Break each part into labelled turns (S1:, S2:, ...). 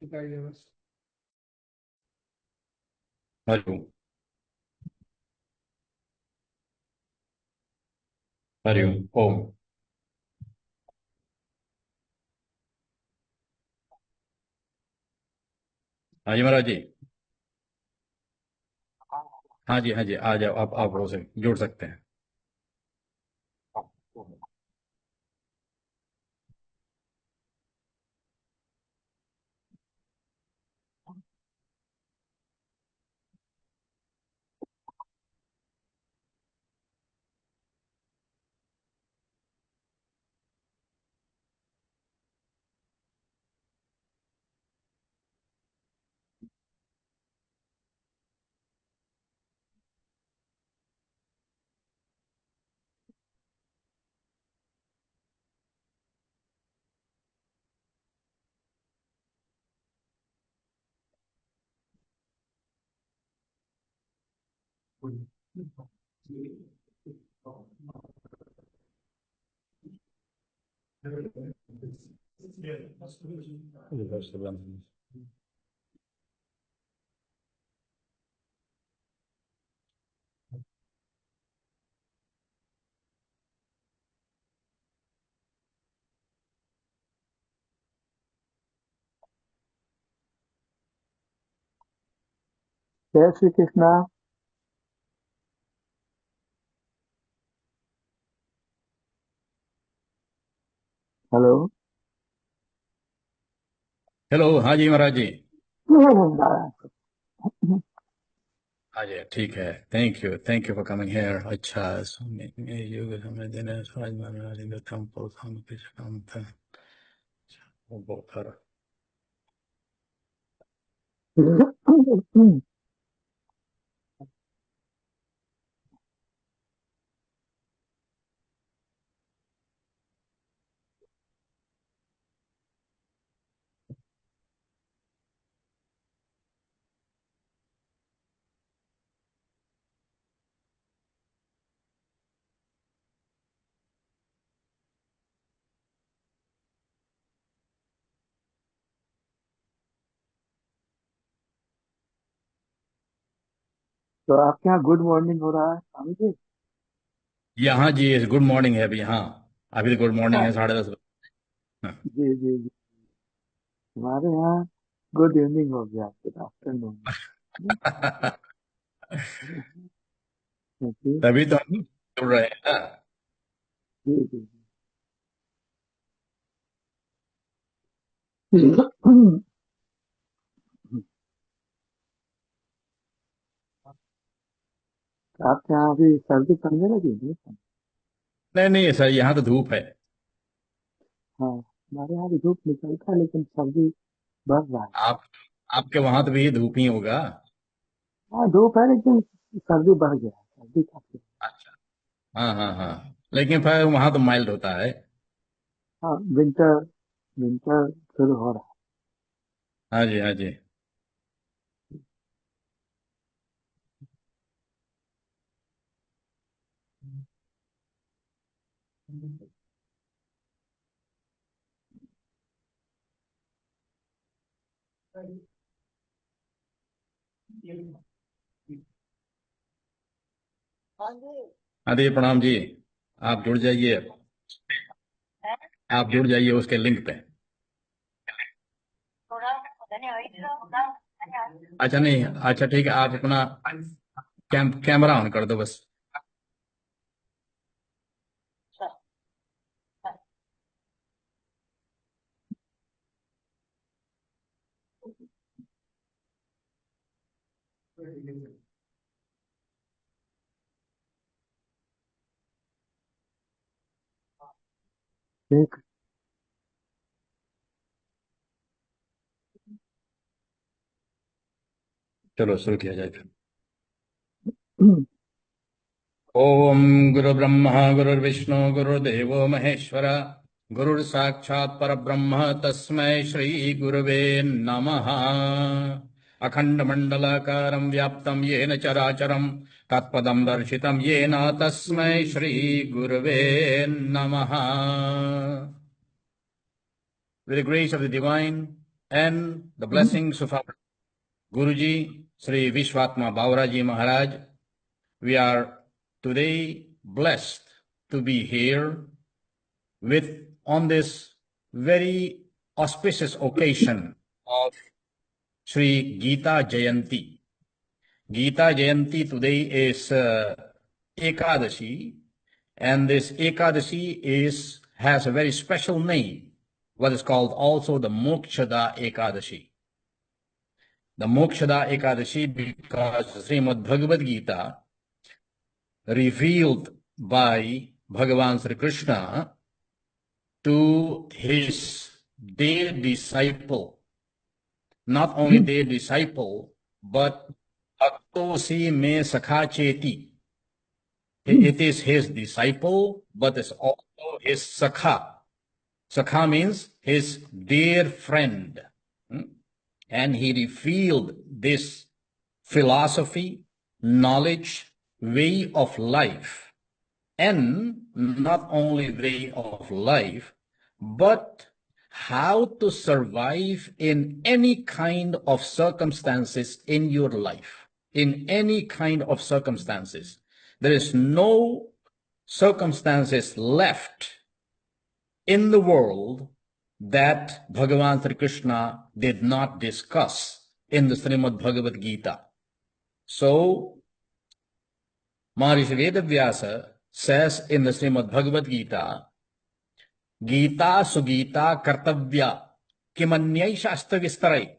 S1: हरिओम। हरिओम। ओम। हाँ जी महाराज जी। हाँ जी, हाँ जी, आ जाओ, आप हो सकते, जुड़ सकते हैं।
S2: जय श्री कृष्णा। हेलो।
S1: हेलो। हाँ जी महाराज जी।
S2: नारायण।
S1: हाँ जी, ठीक है। Thank you for coming here. अच्छा, योग समय देने स्वराज महाराज गौतम पौथम कुछ काम था। वो बहुत सारा।
S2: तो आपके यहाँ गुड मॉर्निंग हो रहा है स्वामी जी?
S1: यहाँ जी गुड मॉर्निंग है अभी। हाँ, अभी तो गुड मॉर्निंग है,
S2: हाँ,
S1: 10:30 बजे। हाँ।
S2: जी जी जी। हमारे यहाँ गुड इवनिंग हो गया, गुड आफ्टरनून। जी
S1: तभी तो हम जुड़ रहे हैं ना।
S2: जी जी जी। आपके यहाँ अभी सर्दी पड़ने लगी नहीं?
S1: नहीं नहीं सर, यहाँ तो धूप है।
S2: हाँ, हमारे यहाँ भी धूप निकलता है लेकिन सर्दी बढ़ रहा है।
S1: आप आपके वहां तो भी धूप ही होगा।
S2: हाँ, धूप है लेकिन सर्दी बढ़ गया है, सर्दी काफी।
S1: अच्छा। हाँ हाँ हाँ, लेकिन फिर वहां तो माइल्ड होता है।
S2: हाँ, विंटर विंटर शुरू हो रहा
S1: हाँ जी, हाँ जी। हाँ जी, प्रणाम जी। आप जुड़ जाइए। आप जुड़ जाइए उसके लिंक पे। अच्छा नहीं, अच्छा ठीक है, आप अपना कैमरा ऑन कर दो बस।
S2: है।
S1: चलो शुरू किया जाए फिर।
S2: एक
S1: ओम गुरु ब्रह्मा गुरुर्विष्णु गुरुदेवो महेश्वर, गुरुर् साक्षात् परब्रह्म तस्मै श्री गुरुवे नमः। अखंड मंडलाकारं व्याप्तं येन चराचरं तत्पदं दर्शितं येन तस्मै श्री गुरुवे नमः। With the grace of the divine, and the blessings of our Guruji, Shri Vishvatma Bawra Ji Maharaj. We are today blessed to be here on this very auspicious occasion of Shri Gita Jayanti. Gita Jayanti today is Ekadashi, and this Ekadashi has a very special name, what is called also the Mokshada Ekadashi. The Mokshada Ekadashi because the Srimad Bhagavad Gita revealed by Bhagavan Sri Krishna to his dear disciple, not only their disciple, but Bhaktosi me Sakha Cheti. It is his disciple, but it's also his Sakha. Sakha means his dear friend. And he revealed this philosophy, knowledge, way of life. And not only way of life, but how to survive in any kind of circumstances in your life. In any kind of circumstances. There is no circumstances left in the world that Bhagavan Sri Krishna did not discuss in the Srimad Bhagavad Gita. So, Maharishi Vedavyasa says in the Srimad Bhagavad Gita, Gita Sugita Kartavya Kimanyai Shastra Vistarai.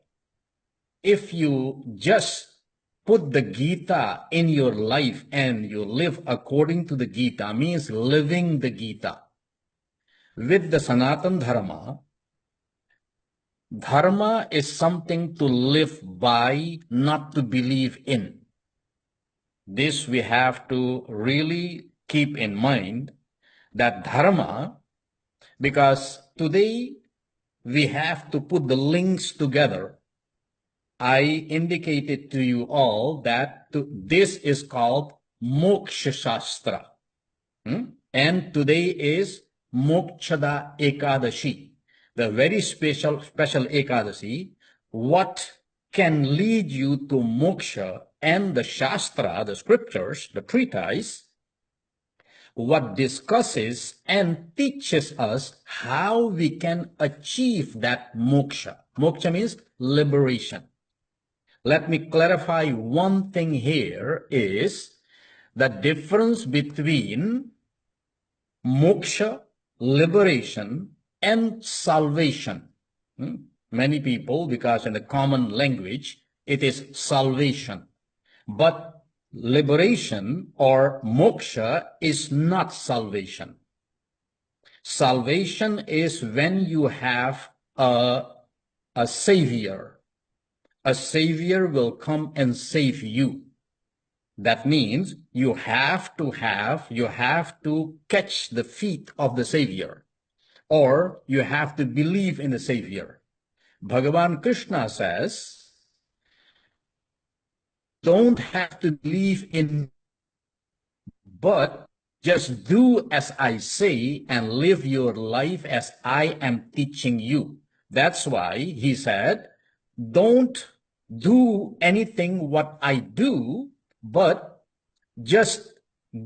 S1: If you just put the Gita in your life and you live according to the Gita, means living the Gita. With the Sanatan Dharma, Dharma is something to live by, not to believe in. This we have to really keep in mind, that Dharma, because today we have to put the links together. I indicated to you all that this is called Moksha Shastra. And today is Mokshada Ekadashi, the very special Ekadashi, what can lead you to moksha, and the Shastra, the scriptures, the treatise, what discusses and teaches us how we can achieve that moksha. Moksha means liberation. Let me clarify one thing here is the difference between moksha, liberation, and salvation. Many people, because in the common language, it is salvation. But liberation or moksha is not salvation. Salvation is when you have a savior. A savior will come and save you. That means you have to catch the feet of the savior, or you have to believe in the savior. Bhagavan Krishna says, don't have to believe in, but just do as I say and live your life as I am teaching you. That's why he said, don't do anything what I do, but just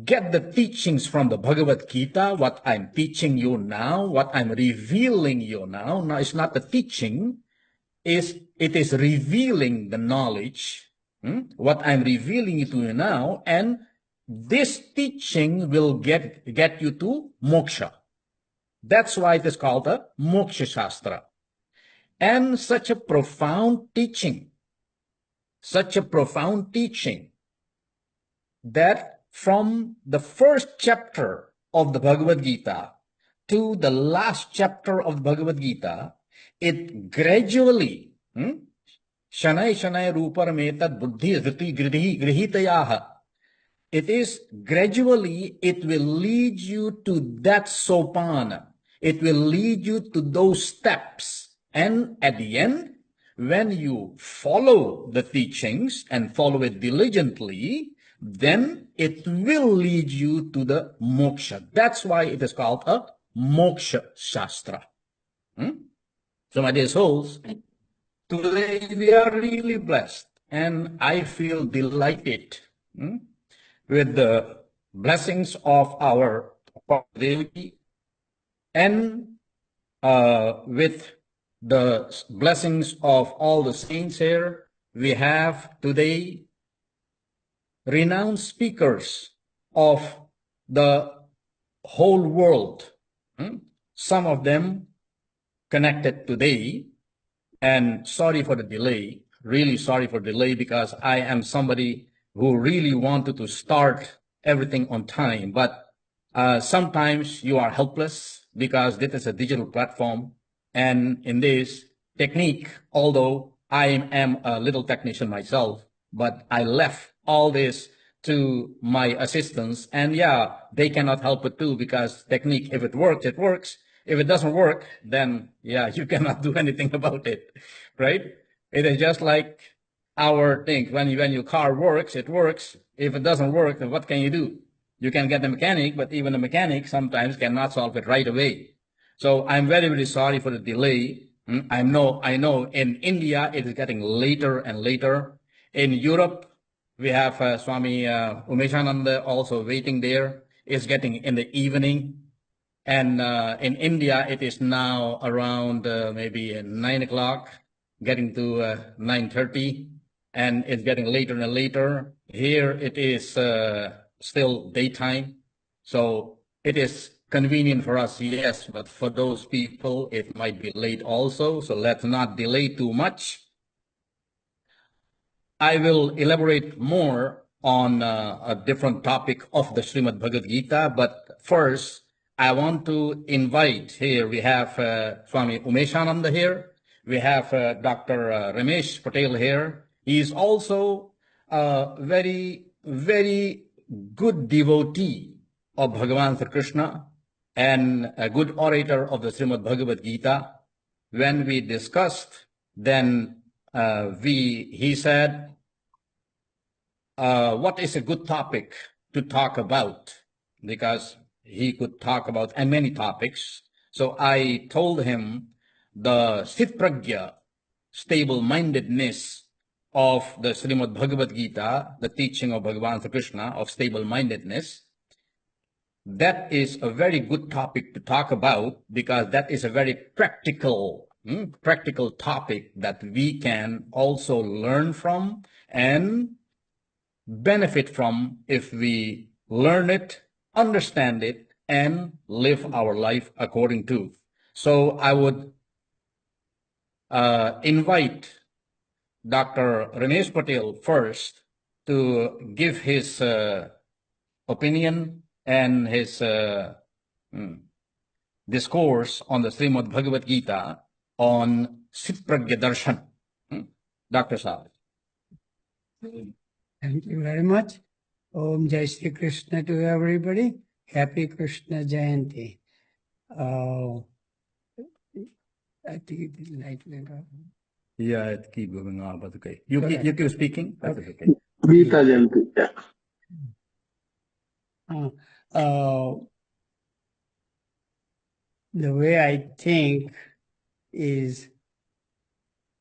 S1: get the teachings from the Bhagavad Gita, what I'm teaching you now, what I'm revealing you now. Now, it's not the teaching, it is revealing the knowledge, what I'm revealing to you now, and this teaching will get you to moksha. That's why it is called a Moksha Shastra. And such a profound teaching, that from the first chapter of the Bhagavad Gita to the last chapter of the Bhagavad Gita, it gradually, Shanai Shanai Rupar Metad Buddhi Dhriti Grihitayaha, it is gradually, it will lead you to that sopana. It will lead you to those steps. And at the end, when you follow the teachings and follow it diligently, then it will lead you to the moksha. That's why it is called a Moksha Shastra. So my dear souls, Today we are really blessed, and I feel delighted with the blessings of our Devi and with the blessings of all the saints here. We have today renowned speakers of the whole world. Some of them connected today, and sorry for the delay, really sorry for delay, because I am somebody who really wanted to start everything on time, but sometimes you are helpless because this is a digital platform, and in this technique, although I am a little technician myself, but I left all this to my assistants, and yeah, they cannot help it too, because technique, if it works, it works. If it doesn't work, then yeah, you cannot do anything about it, right? It is just like our thing. When your car works, it works. If it doesn't work, then what can you do? You can get the mechanic, but even the mechanic sometimes cannot solve it right away. So I'm very, very sorry for the delay. I know in India it is getting later and later. In Europe, we have Swami Umeshananda also waiting there. It's getting in the evening. And in India, it is now around maybe 9 o'clock, getting to 9:30, and it's getting later and later. Here it is still daytime, so it is convenient for us, yes, but for those people, it might be late also, so let's not delay too much. I will elaborate more on a different topic of the Shrimad Bhagavad Gita, but first, I want to invite here, we have Swami Umeshananda here, we have Dr. Ramesh Patel here. He is also a very, very good devotee of Bhagavan Sri Krishna and a good orator of the Srimad Bhagavad Gita. When we discussed, then he said, what is a good topic to talk about? Because he could talk about many topics. So I told him the Sthit Pragya, stable-mindedness of the Srimad Bhagavad Gita, the teaching of Bhagavan Sri Krishna of stable-mindedness. That is a very good topic to talk about, because that is a very practical topic that we can also learn from and benefit from if we learn it, understand it, and live our life according to. So I would invite Dr. Ramesh Patel first to give his opinion and his discourse on the Srimad Bhagavad Gita on Sit Pragya Darshan. Dr. Saab.
S3: Thank you very much. Om Jai Shri Krishna to everybody. Happy Krishna Jayanti. I think it is light later.
S1: Yeah, it keep going on, but okay. You keep speaking. That's okay.
S2: Gita Jayanti.
S3: Yeah. The way I think is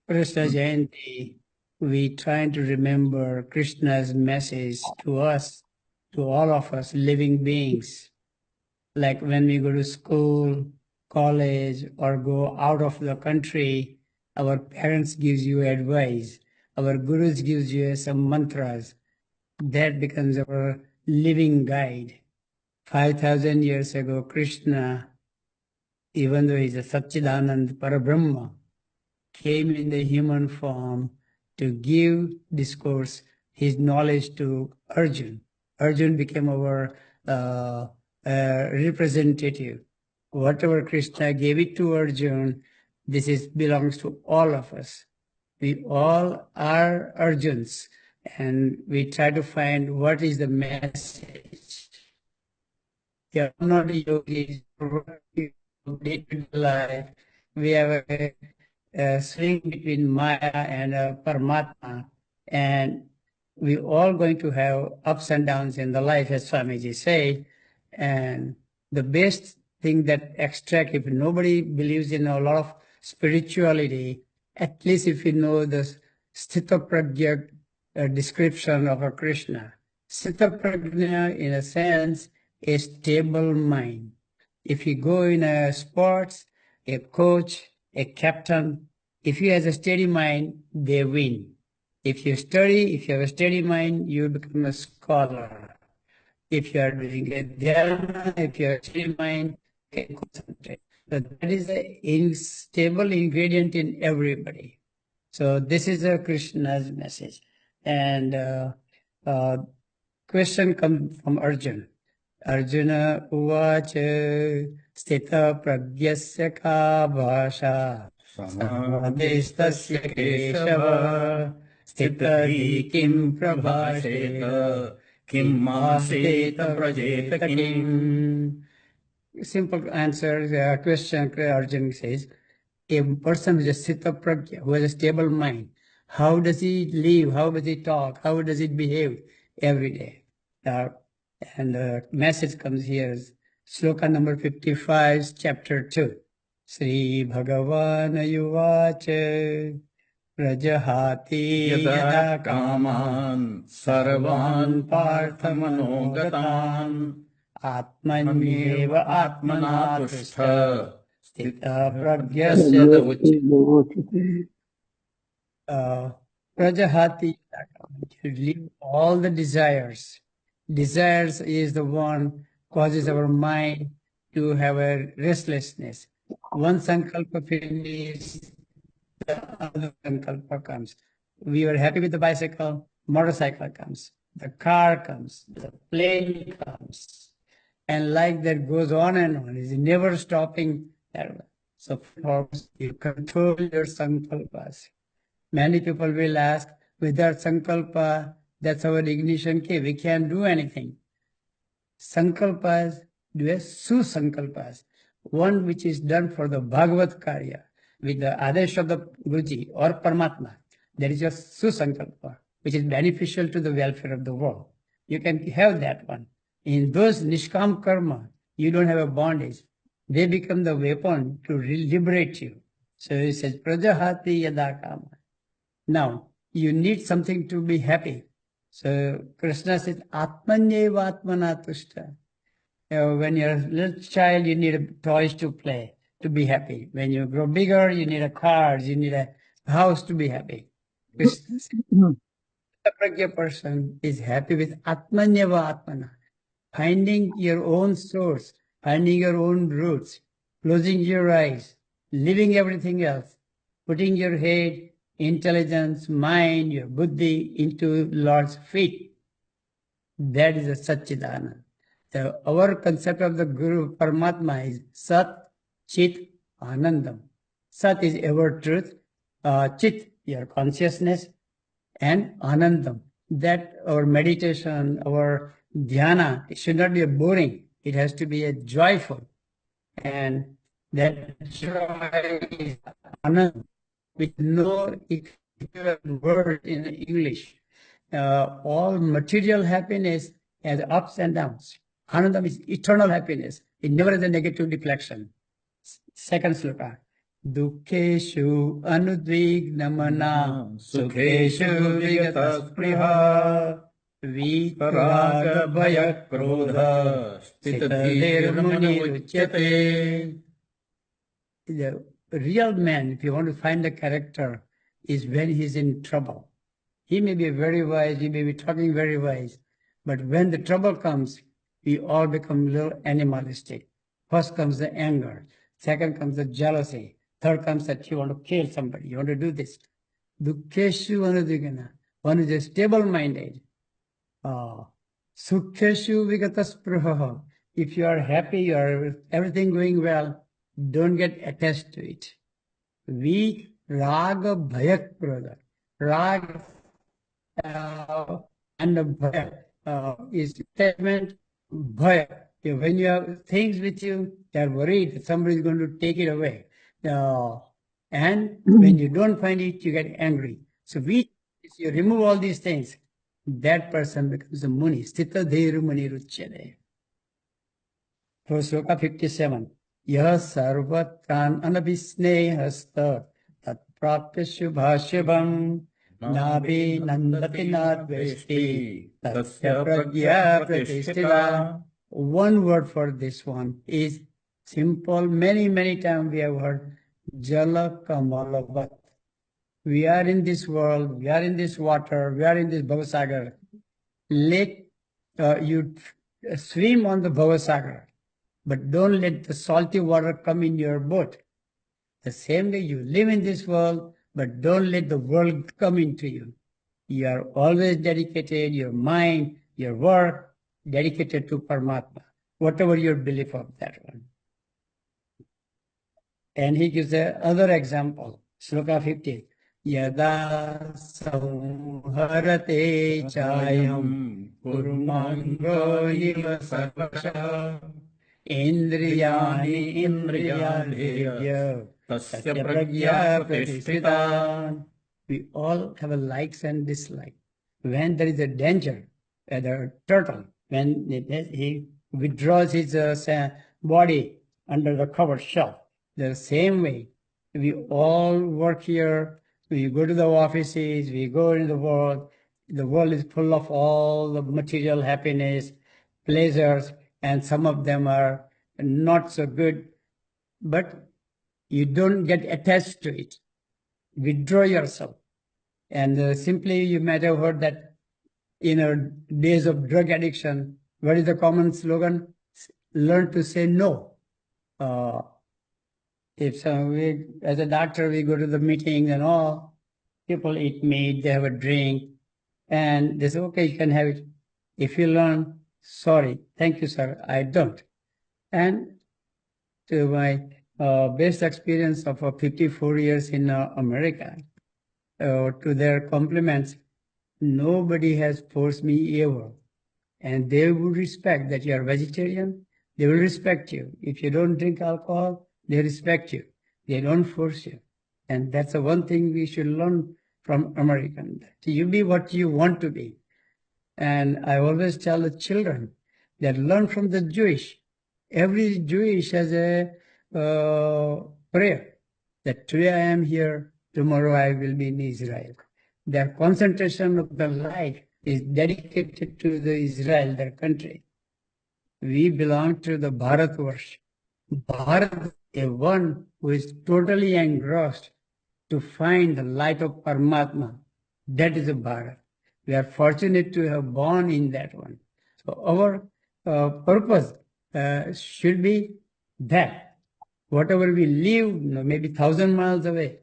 S3: Krishna Jayanti, we try to remember Krishna's message to us, to all of us living beings. Like when we go to school, college, or go out of the country, our parents gives you advice, our gurus gives you some mantras. That becomes our living guide. 5,000 years ago, Krishna, even though he's a Satchidanand Parabrahma, came in the human form to give discourse, his knowledge to Arjun. Arjun became our representative. Whatever Krishna gave it to Arjun, this belongs to all of us. We all are Arjuns, and we try to find what is the message. We are not yogis, day-to-day life. We have a swing between Maya and Paramatma, and we're all going to have ups and downs in the life, as Swamiji said. And the best thing that extract, if nobody believes in a lot of spirituality, at least if you know the Sthita Prajna description of a Krishna. Sthita Prajna, in a sense, a stable mind. If you go in a sports, a coach, a captain, if he has a steady mind, they win. If you study, if you have a steady mind, you become a scholar. If you are doing a dhyana, if you have a steady mind, you can concentrate. So that is a stable ingredient in everybody. So this is a Krishna's message. And question comes from Arjuna. Arjuna uvacha sthita pragyasya ka bhasha samadhistasya keshava sthita kim prabhasheta kim maseta prajeta kim. Simple answer, question Arjuna says, a person with a sthita prajna, who has a stable mind, how does he live, how does he talk, how does he behave every day? And the message comes here, sloka number 55, chapter 2. Shri Bhagavan Yuvacha Rajahati Yada Kaman Sarvan Parthamanogatan Atmanyeva Atmanatushta Sthita Pragyasya Ucchite. Prajahati, you leave all the desires. Desires is the one causes our mind to have a restlessness. One sankalpa finishes, the other sankalpa comes. We were happy with the bicycle, motorcycle comes, the car comes, the plane comes. And like that goes on and on. It's never stopping. So you control your sankalpas. Many people will ask, without sankalpa, that's our ignition key. We can't do anything. Sankalpas, do a susankalpas. One which is done for the Bhagavad Karya, with the Adesh of the Guruji or Paramatma. That is your susankalpa, which is beneficial to the welfare of the world. You can have that one. In those nishkam karma, you don't have a bondage. They become the weapon to liberate you. So it says, Prajahati yada kama. Now, you need something to be happy. So Krishna says, Atmanyeva Atmanatushta. When you're a little child, you need toys to play, to be happy. When you grow bigger, you need a car, you need a house to be happy. Krishna says, the prajna person is happy with Atmanyeva Atmana. Finding your own source, finding your own roots, closing your eyes, leaving everything else, putting your head, intelligence, mind, your buddhi into Lord's feet. That is a Satchidanand. Our concept of the Guru Paramatma is Sat, Chit, Anandam. Sat is ever truth, Chit, your consciousness, and Anandam. That our meditation, our dhyana, it should not be boring. It has to be a joyful. And that joy is Anandam, with no equivalent word in English. All material happiness has ups and downs. Anandam is eternal happiness. It never has a negative deflection. Second sloka. Dukkeshu anudvignamana sukheshu vigataspriha vitaraga bhaya krodha stitadirmuniruchyate. The real man, if you want to find the character, is when he's in trouble. He may be very wise, he may be talking very wise, but when the trouble comes, we all become a little animalistic. First comes the anger, second comes the jealousy, third comes that you want to kill somebody, you want to do this. Dukkeshu anudvigana, one is a stable-minded. Sukheshu vigataspruha. If you are happy, you are everything going well, don't get attached to it. We raga bhayak brother. Rag and the bhaya is attachment, bhaya. When you have things with you, they are worried that somebody is going to take it away. And when you don't find it, you get angry. So if you remove all these things, that person becomes a muni. Sthita dhairu muni ruchyate. For sloka 57. Yah sarvatran anabhisnehasta tat prapya shubhashubham nabi nandati nadveshti tasya pragya pratishtita. One word for this one is simple. Many times we have heard jala kamalavat. We are in this world, we are in this water, we are in this Bhavasagar. Let you swim on the Bhavasagar, but don't let the salty water come in your boat. The same way you live in this world, but don't let the world come into you. You are always dedicated, your mind, your work, dedicated to Paramatma, whatever your belief of that one. And he gives another example, Sloka 50. Yada samharate chayam kurmango iva sarvasha indriyani indriyadevya tasya pragya pratisthita. We all have a likes and dislikes. When there is a danger, the turtle, when he withdraws his body under the covered shell, the same way we all work here. We go to the offices, we go in the world. The world is full of all the material happiness, pleasures, and some of them are not so good, but you don't get attached to it. Withdraw yourself. And simply you might have heard that in days of drug addiction, what is the common slogan? Learn to say no. If as a doctor, we go to the meetings and all, people eat meat, they have a drink, and they say, okay, you can have it. If you learn, sorry, thank you, sir, I don't. And to my best experience of 54 years in America, to their compliments, nobody has forced me ever. And they would respect that you are vegetarian, they will respect you. If you don't drink alcohol, they respect you. They don't force you. And that's the one thing we should learn from American. That you be what you want to be. And I always tell the children that learn from the Jewish. Every Jewish has a prayer that today I am here, tomorrow I will be in Israel. Their concentration of their life is dedicated to the Israel, their country. We belong to the Bharatvarsh. Bharat is one who is totally engrossed to find the light of Paramatma. That is a Bharat. We are fortunate to have born in that one. So our purpose should be that. Whatever we live, maybe 1,000 miles away,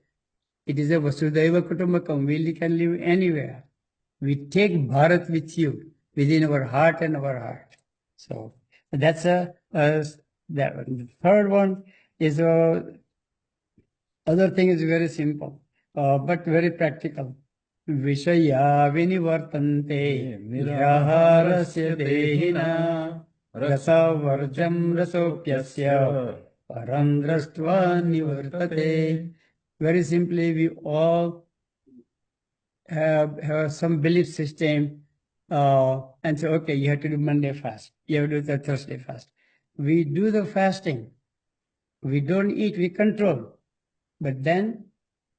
S3: it is a Vasudhaiva Kutumbakam. We can live anywhere. We take Bharat with you, within our heart and our heart. So that's that one. The third one is other thing is very simple, but very practical. Vishaya vinivartante niraharasya dehina rasa varjam rasopyasya parandrastva nivartate. Very simply, we all have some belief system and say, okay, you have to do Monday fast, you have to do the Thursday fast. We do the fasting, we don't eat, we control. But then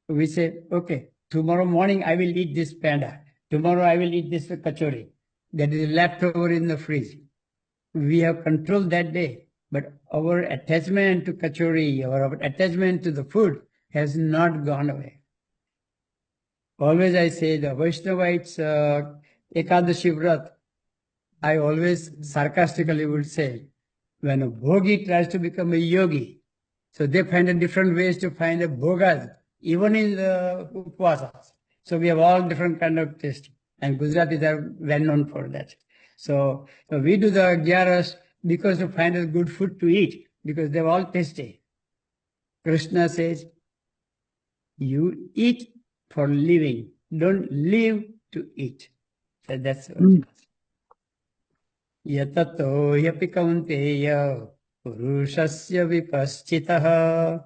S3: we say, okay, tomorrow morning I will eat this panda, tomorrow I will eat this kachori that is left over in the fridge. We have controlled that day, but our attachment to kachori, our attachment to the food has not gone away. Always I say the Vaishnavites Ekadashi Vrat, I always sarcastically would say, when a bhogi tries to become a yogi, so they find different ways to find a bhogas, even in the upvasas. So we have all different kind of taste, and Gujaratis are well known for that. So we do the Gyaras because to find a good food to eat, because they're all tasty. Krishna says, you eat for living, don't live to eat. So that's what it is. Yatato yapi kaunteya purushasya vipaschitaha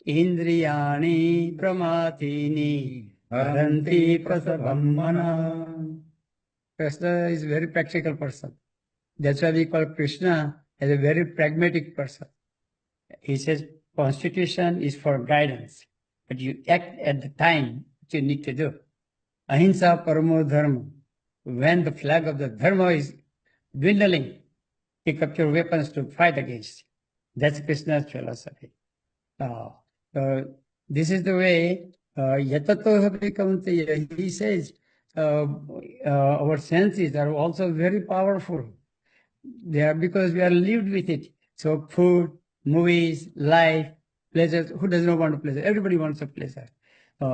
S3: indriyani pramatini karanti prasabam mana. Krishna is a very practical person. That's why we call Krishna as a very pragmatic person. He says, Constitution is for guidance. but you act at the time that you need to do. Ahimsa paramo dharma. When the flag of the dharma is dwindling, pick up your weapons to fight against. That's Krishna's philosophy. This is the way yatatoha vikamteya. He says our senses are also very powerful. They are because we are lived with it. So food, movies, life, pleasures. Who does not want a pleasure? Everybody wants a pleasure.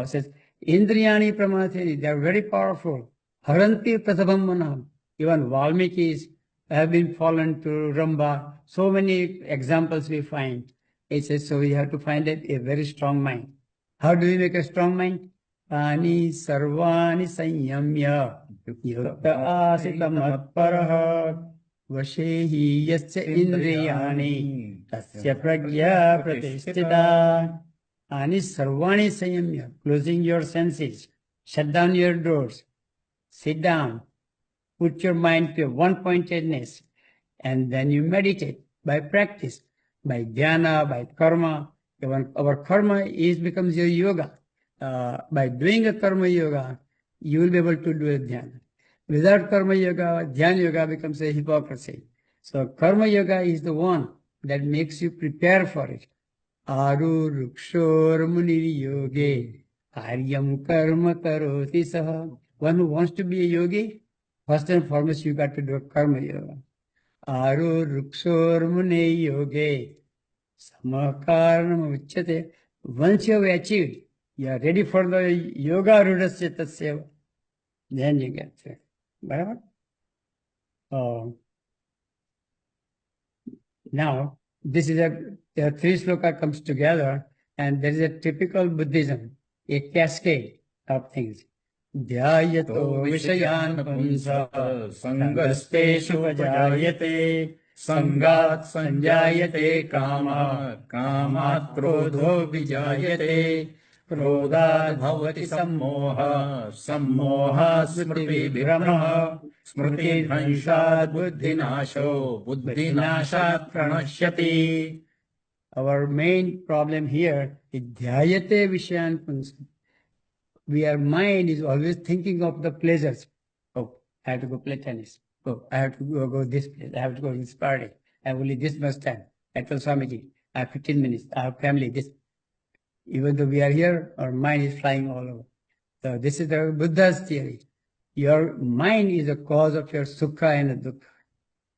S3: Says Indriyani Pramateni, they are very powerful. Haranti Prathabam Manam. Even Valmikis have been fallen to Ramba. So many examples we find. It says, so we have to find a very strong mind. How do we make a strong mind? Ani sarvani sanyamya yukta asita matparaha vashehi yasya indriyani tasya pragya pratisthita. Ani sarvani sanyamya, closing your senses, shut down your doors, sit down, put your mind to one-pointedness, and then you meditate by practice, by dhyana, by karma. Our karma becomes your yoga. By doing a karma yoga, you will be able to do a dhyana. Without karma yoga, dhyana yoga becomes a hypocrisy. So karma yoga is the one that makes you prepare for it. Aru rukshor munir yoge aryam karma karoti saha. One who wants to be a yogi, first and foremost, you got to do a karma yoga. Aru rukshor munir yoge samakarma uchyate. Once you have achieved, you are ready for the yoga rudasya tasya, then you get there. Barabar? Now, this is the three sloka comes together, and there is a typical Buddhism, a cascade of things. Dhyayato vishayan punsa sangasteshu vajayate sangat sanjayate kama kamat krodho vijayate krodhat bhavati sammoha sammoha smriti vibhramaha smriti dhranshat buddhinasho buddhinashat pranashyati. Our main problem here is dhyayate vishayan punsa. Our mind is always thinking of the pleasures. Oh, I have to go play tennis. Oh, I have to go this place. I have to go to this party. I have only this much time. I told Swamiji, I have 15 minutes. I have family. This. Even though we are here, our mind is flying all over. So this is the Buddha's theory. Your mind is the cause of your sukha and dukkha.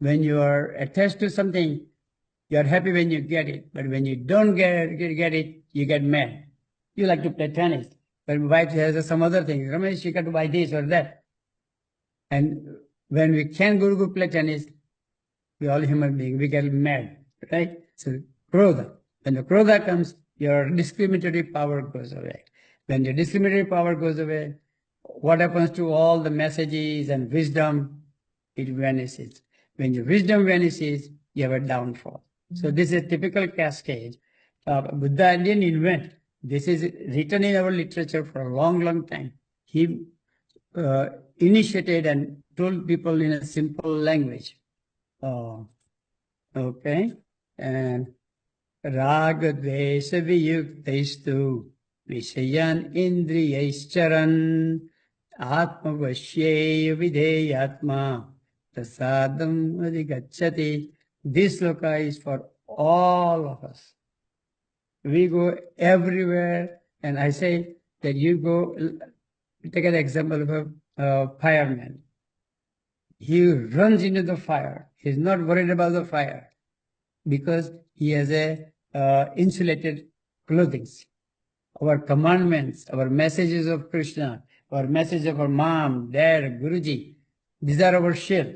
S3: When you are attached to something, you are happy when you get it. But when you don't get it, you get mad. You like to play tennis. But wife has some other thing. Ramesh, you got to buy this or that. And when we can't go play tennis, we all human beings, we get mad, right? So krodha. When the krodha comes, your discriminatory power goes away. When your discriminatory power goes away, what happens to all the messages and wisdom? It vanishes. When your wisdom vanishes, you have a downfall. So this is a typical cascade. Buddha didn't invent. This is written in our literature for a long, long time. He initiated and told people in a simple language. Okay. And raga dvesha viyuktaistu vishayan indriyaicharan atma vashyeya videyatma prasadam adhigacchati. This sloka is for all of us. We go everywhere, and I say that you go, take an example of a fireman. He runs into the fire. He's not worried about the fire because he has a insulated clothing. Our commandments, our messages of Krishna, our message of our mom, dad, Guruji, these are our shield.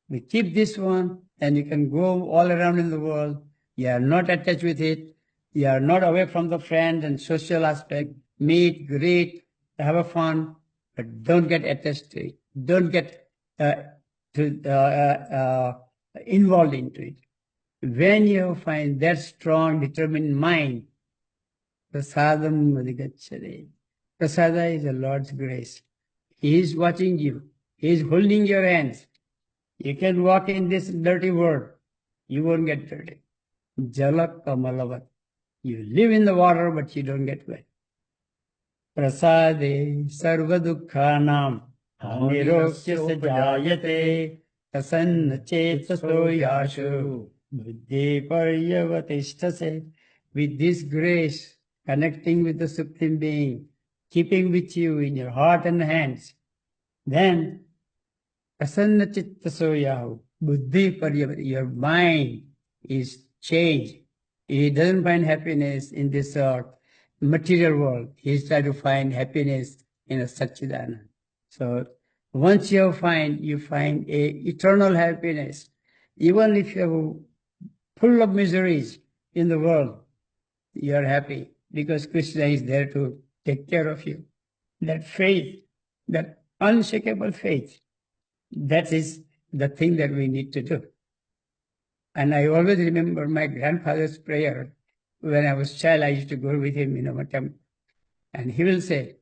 S3: We keep this one, and you can go all around in the world. You are not attached with it. You are not away from the friends and social aspect. Meet, greet, have fun, but don't get attached to it. Don't get involved into it. When you find that strong, determined mind, prasadam madhigacchade. Prasada is the Lord's grace. He is watching you. He is holding your hands. You can walk in this dirty world. You won't get dirty. Jala kamalavat. You live in the water, but you don't get wet. Prasade sarva dukkhanam nirokya sajayate tasanna chetaso yashu buddhi paryavatishthase. With this grace, connecting with the Supreme Being, keeping with you in your heart and hands, then prasanna chittaso yahu buddhi paryavatishthase. Your mind is changed. He doesn't find happiness in this material world. He's trying to find happiness in a Satchidanand. So once you find a eternal happiness, even if you're full of miseries in the world, you're happy because Krishna is there to take care of you. That faith, that unshakable faith, that is the thing that we need to do. And I always remember my grandfather's prayer. When I was a child, I used to go with him in a temple. And he will say,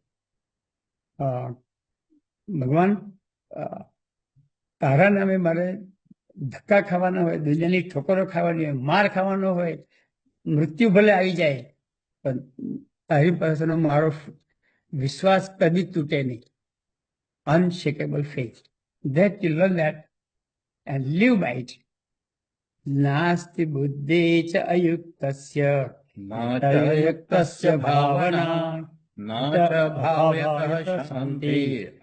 S3: Bhagwan, તારા નામે મારે ધક્કા ખાવાના હોય, દુનિયાની ઠોકરો ખાવાની હોય, માર ખાવાનો હોય, મૃત્યુ ભલે આવી જાય, પણ તારી પાસેનો મારો વિશ્વાસ કદી તૂટે નહીં. Unshakable faith. That you learn that and live by it. नास्ति बुद्धि च अयुक्तस्य
S1: न च युक्तस्य भावना न च भावयतः शान्ति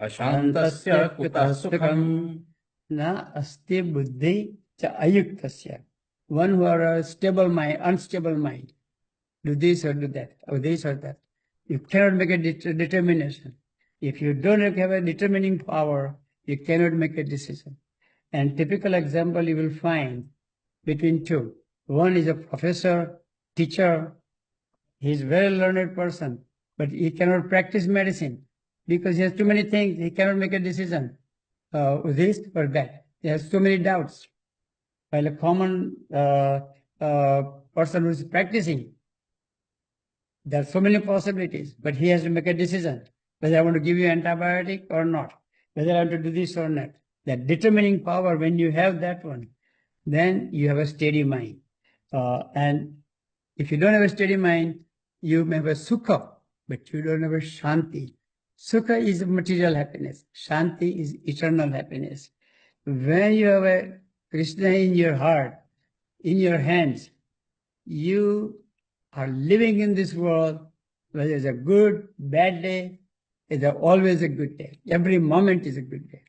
S1: अशान्तस्य कुतः सुखम्.
S3: Na asti buddhi cha ayuktasya. One who are a stable mind, unstable mind. Do this or do that, or this or that. You cannot make a determination. If you don't have a determining power, you cannot make a decision. And typical example you will find between two. One is a professor, teacher. He is a very learned person, but he cannot practice medicine because he has too many things. He cannot make a decision. This or that. He has so many doubts. While a common person who is practicing, there are so many possibilities, but he has to make a decision whether I want to give you antibiotic or not, whether I want to do this or not. That determining power, when you have that one, then you have a steady mind. And if you don't have a steady mind, you may have a sukha, but you don't have a shanti. Sukha is material happiness. Shanti is eternal happiness. When you have a Krishna in your heart, in your hands, you are living in this world, whether it's a good, bad day, it's always a good day. Every moment is a good day.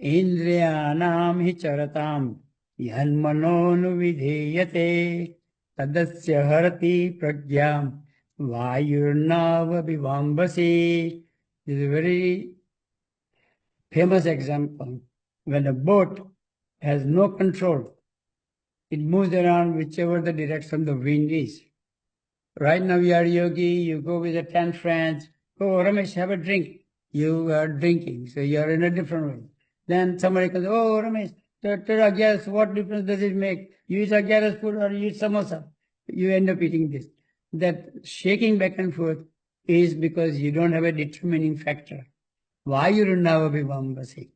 S3: Indriyanam hi charatam yanmanonu vidheyate tadasya harati pragyam vayurnava vivambasi. This is a very famous example. When a boat has no control, it moves around whichever the direction the wind is. Right now you are yogi, you go with the 10 friends, oh Ramesh, have a drink. You are drinking, so you are in a different way. Then somebody comes, oh Ramesh, guess what difference does it make? You eat agyaras food or you eat samosa. You end up eating this. That shaking back and forth is because you don't have a determining factor. Vayurnava vivambasi.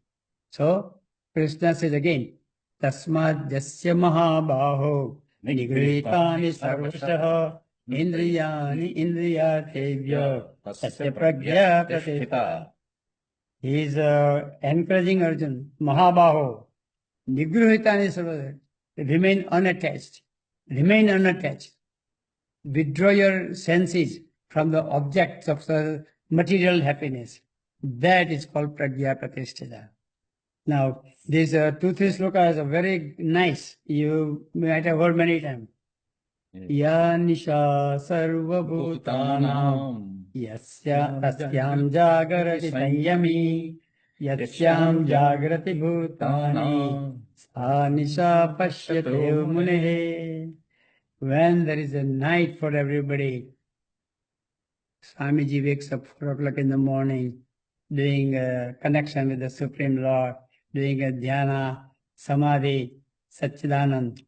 S3: So Krishna says again, Tasmad jasya mahabaho nigritani sarvashaha indriyani indriyatevya tasya pragya pratishtha. He is encouraging Arjuna, Mahabaho, Nigruhitani sarvashaha. Remain unattached. Remain unattached. Withdraw your senses from the objects of the material happiness. That is called pragya pratishtha. Now, these 2-3 slokas are very nice. You might have heard many times. Ya nisha sarva bhutanam yasya tasyam jagarati sanyami yasyam jagrati bhutani sa nisha pashyate munehe. When there is a night for everybody, Swamiji wakes up 4 o'clock in the morning, doing a connection with the Supreme Lord, doing a dhyana, samadhi, Satchidanand.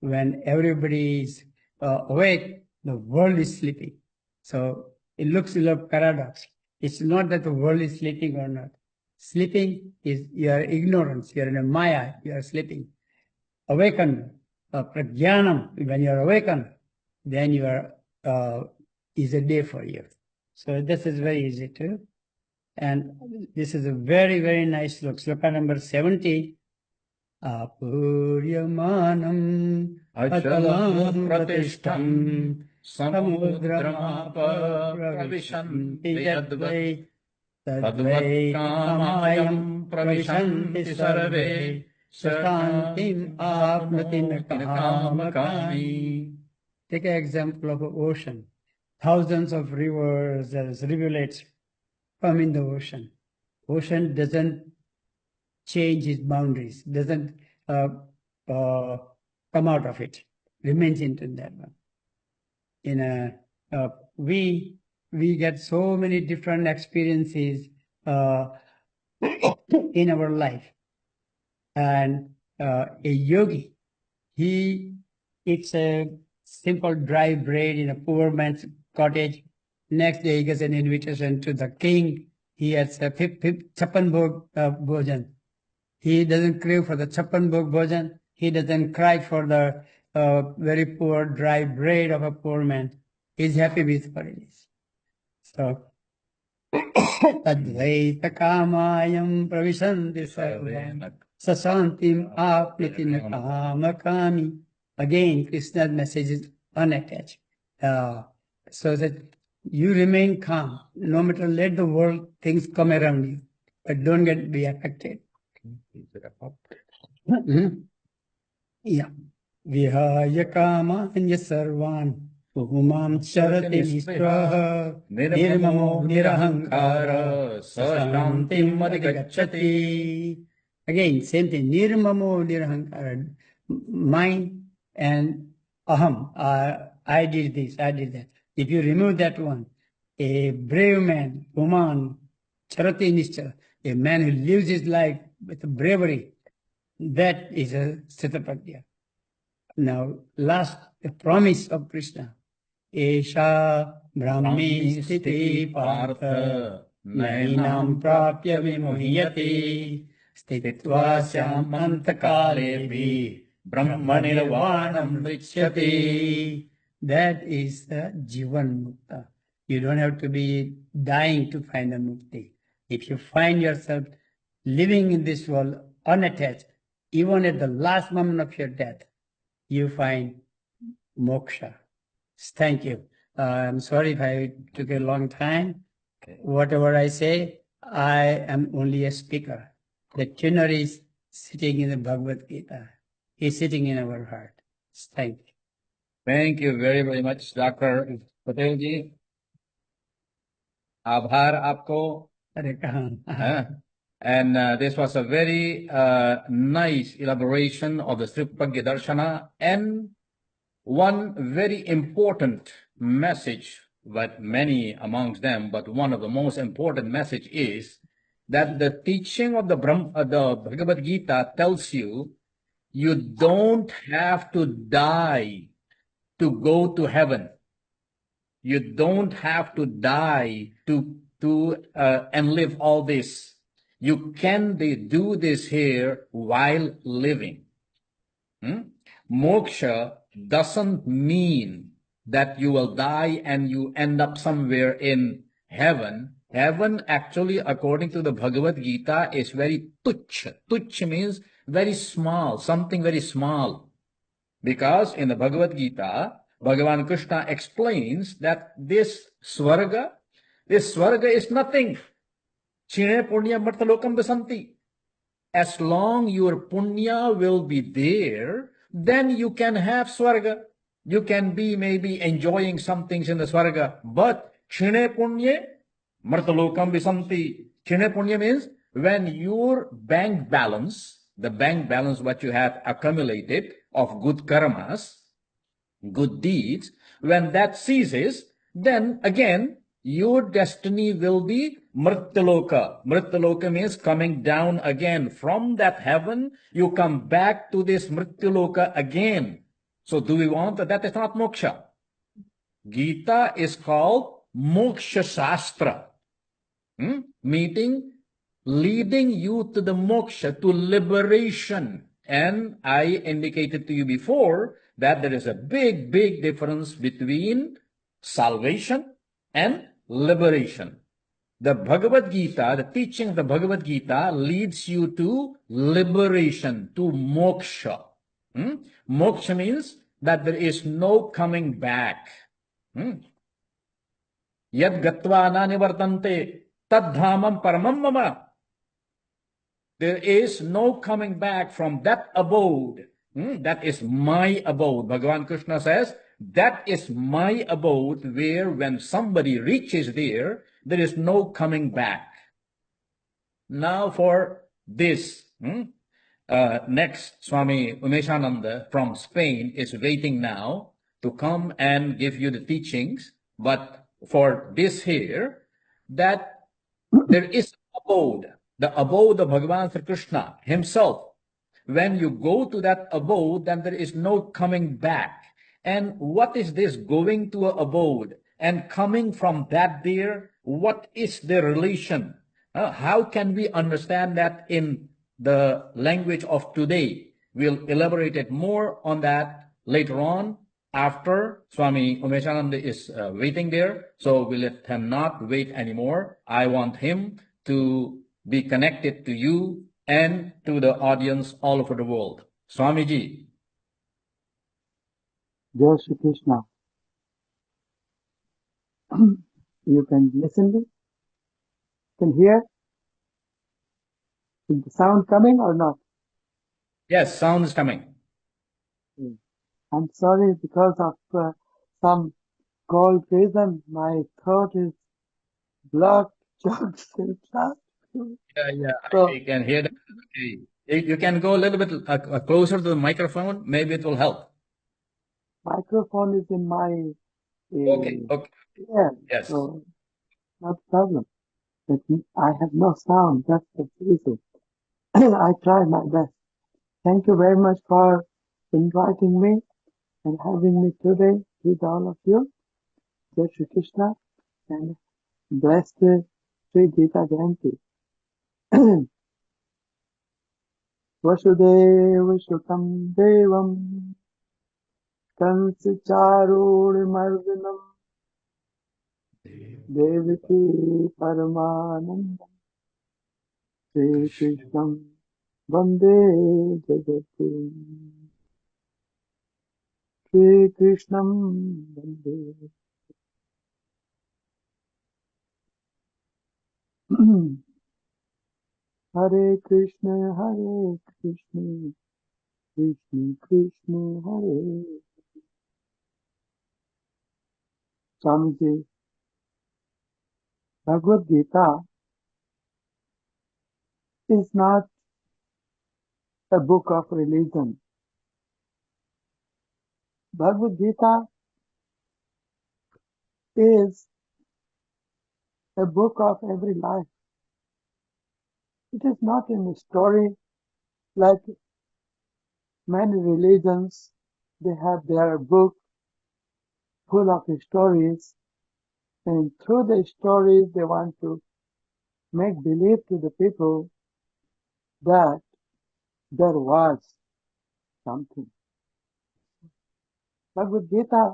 S3: When everybody is awake, the world is sleeping. So it looks like a paradox. It's not that the world is sleeping or not. Sleeping is your ignorance. You are in a maya. You are sleeping. Awakened, prajnanam, when you are awakened, then you are is a day for you. So this is very easy too. And this is a very, very nice look. Sloka number 70. Apuryamanam
S1: Achalam
S3: pratishtam
S1: samudramapa pravishanti yadvat tadvat kamayam pravishanti sarve
S3: shantim apnatin kamakami. Take an example of an ocean. Thousands of rivers, rivulets come in the ocean. Ocean doesn't change its boundaries, doesn't come out of it, remains into that one. We get so many different experiences in our life. And a yogi, he eats a simple dry bread in a poor man's cottage. Next day, he gets an invitation to the king. He has a chappan bhog bhojan. He doesn't crave for the chappan bhog bhojan. He doesn't cry for the very poor dry bread of a poor man. He's happy with what it is. So, tadvaita kamayam pravishanti sarvam sasantim apnitina kamakami. Again, Krishna's message is unattached. So that you remain calm, no matter let the world things come around you, but don't be affected. Yeah. Vihaya kamanya sarvan Umam sharati nispraha nirmamo nirahankara sashantim adhigacchati. Again, same thing. Nirmamo nirahankara. Mind and aham. I did this, I did that. If you remove that one, a brave man, woman, charati nischara, a man who lives his life with bravery, that is a Sthitaprajna. Now, last, the promise of Krishna. Esha brahmi sthiti partha nainam prapya vimuhyati sthitva syam antakalevi brahmanirvanam vrichyati. That is the Jivan Mukta. You don't have to be dying to find a mukti. If you find yourself living in this world unattached, even at the last moment of your death, you find moksha. Thank you. I'm sorry if I took a long time. Okay. Whatever I say, I am only a speaker. The tuner is sitting in the Bhagavad Gita. He's sitting in our heart. Thank you.
S1: Thank you very, very much, Dr. Patel ji. Abhar aapko. And this was a very nice elaboration of the Sripagya Darshana, and one very important message, but many amongst them, but one of the most important message is that the teaching of the Bhagavad Gita tells you, you don't have to die to go to heaven. You don't have to die to and live all this. You can do this here while living. Moksha doesn't mean that you will die and you end up somewhere in heaven. Heaven actually, according to the Bhagavad Gita, is very tuchha. Tuchha means very small, something very small. Because in the Bhagavad Gita, Bhagavan Krishna explains that this swarga is nothing. Chine punya martalokam basanti. As long your punya will be there, then you can have swarga. You can be maybe enjoying some things in the swarga. But chine punya martalokam basanti. Chine punya means when your bank balance, the bank balance what you have accumulated of good karmas, good deeds, when that ceases, then again your destiny will be mrityaloka. Mrityaloka means coming down again. From that heaven, you come back to this mrityaloka again. So do we want that? That is not moksha. Gita is called moksha shastra. Meaning, leading you to the moksha, to liberation. And I indicated to you before that there is a big, big difference between salvation and liberation. The Bhagavad Gita, the teaching of the Bhagavad Gita leads you to liberation, to moksha. Moksha means that there is no coming back. Yad gatva na nivartante tad dhamam paramam mama. There is no coming back from that abode. That is my abode. Bhagavan Krishna says, that is my abode, where when somebody reaches there, there is no coming back. Now for this, next, Swami Umeshananda from Spain is waiting now to come and give you the teachings. But for this here, that there is abode, the abode of Bhagavan Sri Krishna himself. When you go to that abode, then there is no coming back. And what is this going to an abode and coming from that there? What is the relation? How can we understand that in the language of today? We'll elaborate it more on that later on, after Swami Umeshananda is waiting there. So we let him not wait anymore. I want him to be connected to you and to the audience all over the world. Swamiji.
S2: Jai Shri Krishna. You can listen to, can hear. Is the sound coming or not?
S1: Yes, sound is coming.
S2: I'm sorry, because of some cold reason, my throat is blocked, choked since last.
S1: Yeah,
S2: So,
S1: I can hear that. Okay. You can go a little bit closer to the microphone. Maybe it will help.
S2: microphone is in my
S1: Okay.
S2: ear,
S1: Yes.
S2: so not a problem. But I have no sound. That's the reason. I try my best. Thank you very much for inviting me and having me today with all of you. Jai Shri Krishna and blessed Shri Gita Jayanti. Vasudeva Shutam Devam Kansi Charudimardinam Devaki Paramanandam Shri Krishnam Vande Jagatguru Shri Krishnam Vande. Hare Krishna, Krishna Krishna, Hare. Swamiji, Bhagavad Gita is not a book of religion. Bhagavad Gita is a book of every life. It is not in a story like many religions. They have their book full of stories, and through the stories they want to make believe to the people that there was something. Bhagavad Gita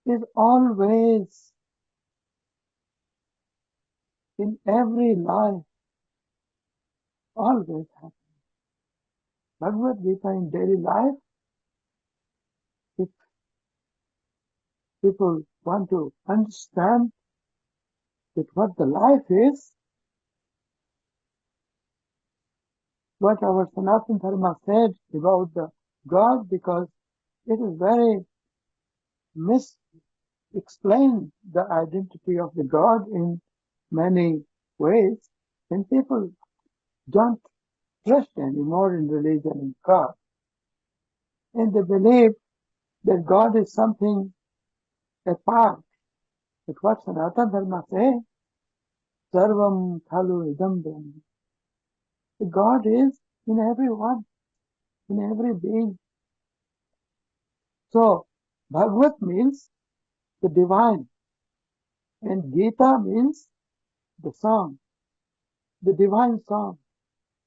S2: is always in every life, always happening. Bhagavad Gita in daily life, if people want to understand that what the life is, what our Sanatana Dharma said about the God, because it is very explain the identity of the God in many ways, and people don't trust anymore in religion and God. And they believe that God is something apart. But what Sanatana Dharma says, Sarvam Khalu Idam Brahma. God is in everyone, in every being. So, Bhagavad means the divine, and Gita means the song, the divine song.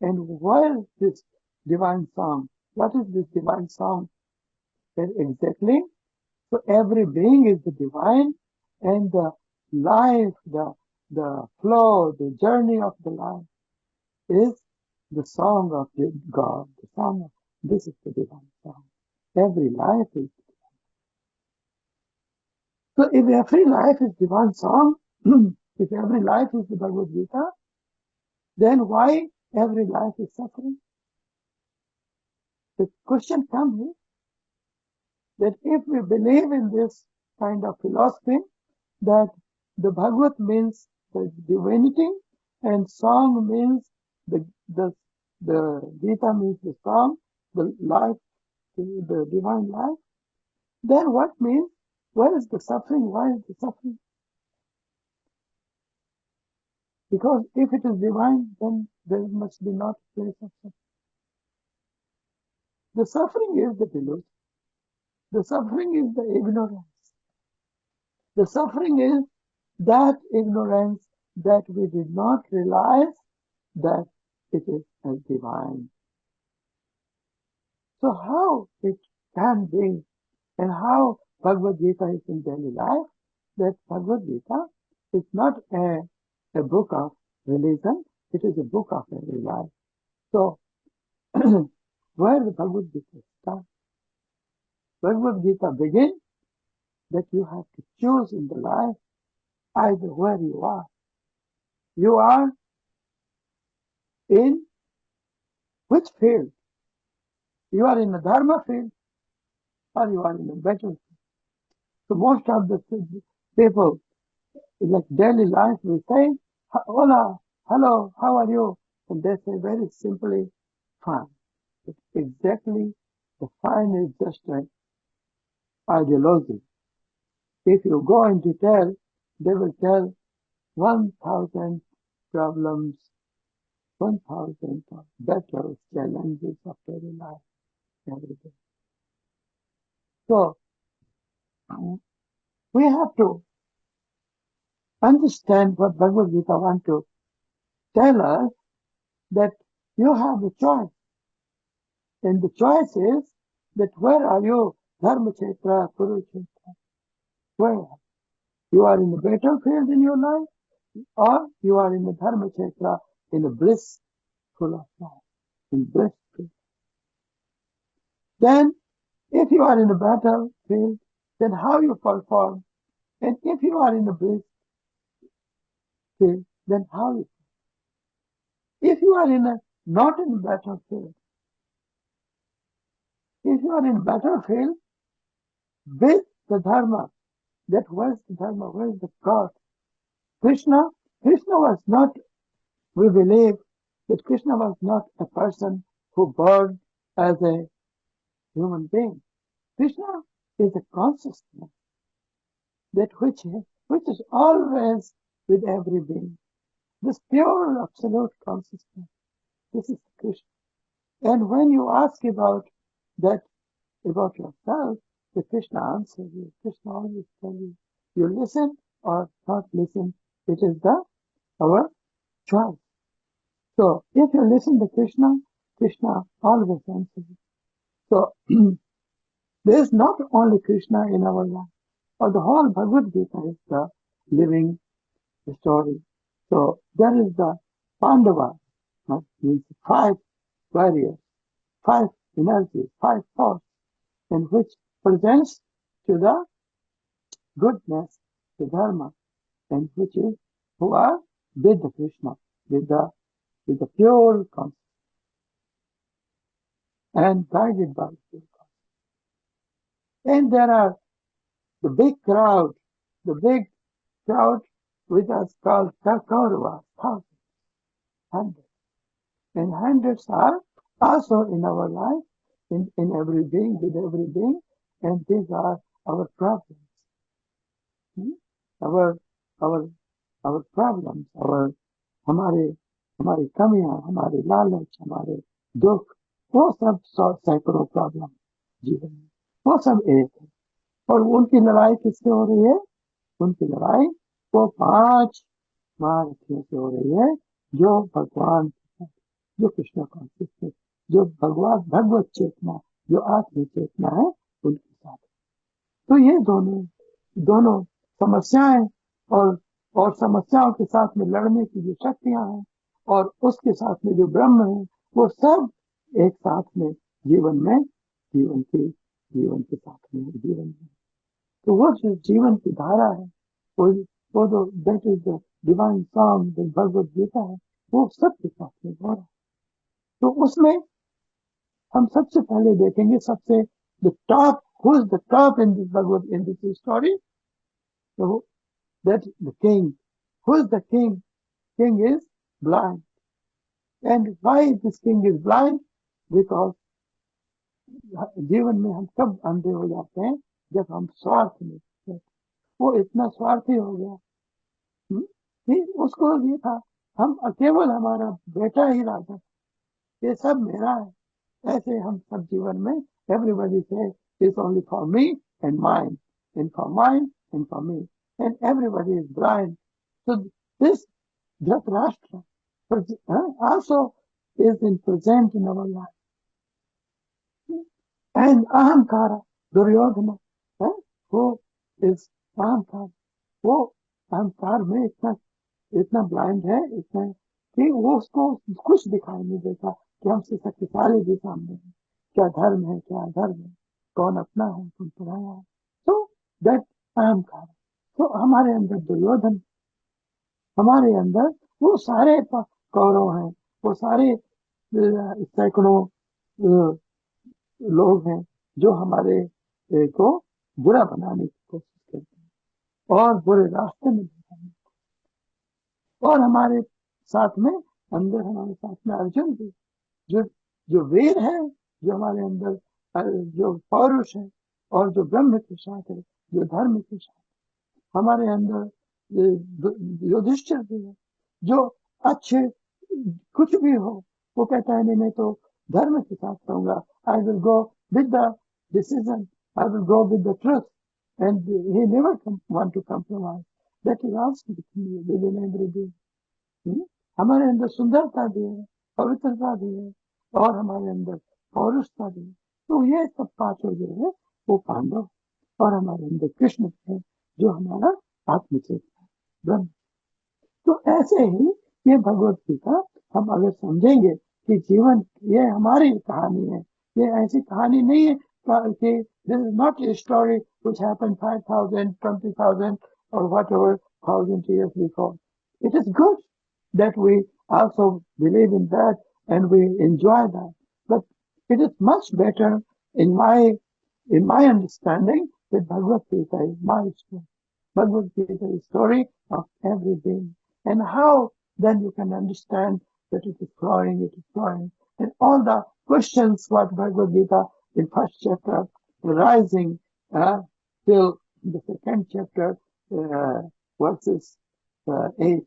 S2: And where is this divine song? What is this divine song? Exactly. So every being is the divine, and the life, the flow, the journey of the life is the song of God. The song of this is the divine song. Every life is. So if every life is divine song, if every life is the Bhagavad Gita, then why every life is suffering? The question comes here that if we believe in this kind of philosophy, that the Bhagavad means the divinity and song means the the Gita means the song, the life, the divine life, then what means? Where is the suffering? Why is the suffering? Because if it is divine, then there must be not a place of suffering. The suffering is the delusion. The suffering is the ignorance. The suffering is that ignorance that we did not realize that it is as divine. So how it can be, and how Bhagavad Gita is in daily life, that Bhagavad Gita is not a book of religion, it is a book of every life. So where the Bhagavad Gita starts? Bhagavad Gita begins that you have to choose in the life either where you are. You are in which field? You are in a dharma field or you are in a battlefield. So most of the people, like daily life, we say, hola, hello, how are you? And they say very simply, fine. But exactly, the fine is just an ideology. If you go in detail, they will tell 1,000 problems, 1,000 battles, challenges of daily life, every day. So, we have to understand what Bhagavad Gita wants to tell us, that you have a choice. And the choice is that where are you? Dharmakshetra, Kurukshetra. Where? You are in the battlefield in your life, or you are in the Dharmakshetra, in a bliss full of life, in bliss. Then, if you are in a battlefield, then how you perform? And if you are in a bliss field, then how you? If you are not in a battlefield, if you are in a battlefield with the Dharma, that where's the Dharma? Where's the God? Krishna was not, we believe that Krishna was not a person who born as a human being. Krishna is a consciousness that which is always with every being. This pure absolute consciousness. This is Krishna. And when you ask about that, about yourself, the Krishna answers you. Krishna always tells you, you listen or not listen. It is our choice. So if you listen to Krishna, Krishna always answers you. So there is not only Krishna in our life, but the whole Bhagavad Gita is the living story. So there is the Pandava, means 5 warriors, 5 energies, 5 forces, and which presents to the goodness, the Dharma, and which is who are with the Krishna, with the pure consciousness, and guided by the pure consciousness. And there are the big crowd which is called Kauravas, thousands, hundreds. And hundreds are also in our life, in every being, with every being, and these are our problems. Our our our problems, हमारे हमारी कमियां, हमारे लालच, हमारे दुख, वो सब सैकड़ों प्रॉब्लम जीवन में, वो सब एक है। और उनकी लड़ाई किससे हो रही है? उनकी लड़ाई वो 5 महारथियों से हो रही है, जो भगवान, जो कृष्ण कॉन्शियसनेस, जो भगवत चेतना, जो आत्म चेतना है, उनकी तो ये दोनों समस्याएं और समस्याओं के साथ में लड़ने की जो शक्तियां हैं और उसके साथ में जो ब्रह्म है, वो सब एक साथ में जीवन के साथ में जीवन में। तो वो जो जीवन की धारा है, वो जो that is the divine song, Bhagavad Gita है, वो सबके साथ में हो रहा है। तो उसमें हम सबसे पहले देखेंगे, सबसे the top, who is the top in this Bhagwat, in this story, so that the king. Who is the king? King is blind. And why this king is blind? Because जीवन में हम कब अंधे हो जाते हैं? जब हम स्वार्थ में होते हैं। वो इतना स्वार्थी हो गया कि उसको ये था, हम केवल हमारा बेटा ही राजा, ये सब मेरा है। ऐसे हम सब जीवन में everybody say it's only for me and mine, and for mine and for me, and everybody is blind. So this Dhritarashtra also is in present in our life. And Ahamkara, Duryodhana, who is Ahamkara, वो अहंकार में इतना blind है, इतना कि वो उसको कुछ दिखाई नहीं देता कि हमसे शक्तिशाली भी सामने है, क्या धर्म है, क्या अधर्म है, कौन अपना है, कौन पराया है। तो दैट अहंकार, तो हमारे अंदर दुर्योधन, हमारे अंदर वो सारे कौरव हैं, वो सारे सैकड़ों लोग हैं जो हमारे को बुरा बनाने की कोशिश करते हैं और बुरे रास्ते में दिखाने, और हमारे साथ में अंदर, हमारे साथ में अर्जुन भी, जो जो वीर है, जो हमारे अंदर जो पौरुष है और जो ब्रह्म के साथ है, जो धर्म के साथ, हमारे अंदर युधिष्ठिर भी है, जो अच्छे कुछ भी हो, वो कहता है नहीं, मैं तो धर्म के साथ रहूंगा, I will go with the decision, I will go with the truth, and he never want to compromise. That is also within every. हमारे अंदर सुंदरता भी है, पवित्रता भी है, और हमारे अंदर पौरुषता भी है। तो ये सब पांचों जो है वो पांडव, और हमारे अंदर कृष्ण है जो हमारा आत्मचेतना है, ब्रह्म। तो ऐसे ही ये भगवत गीता हम अगर समझेंगे कि जीवन ये हमारी कहानी है, ये ऐसी कहानी नहीं है कि this is not a story which happened 5,000, 20,000 or whatever thousand years before. It is good that we also believe in that and we enjoy that. But it is much better in my understanding that Bhagavad Gita is my story. Bhagavad Gita is story of every being. And how then you can understand that it is flowing, and all the questions what Bhagavad Gita in first chapter rising till the second chapter verses 8,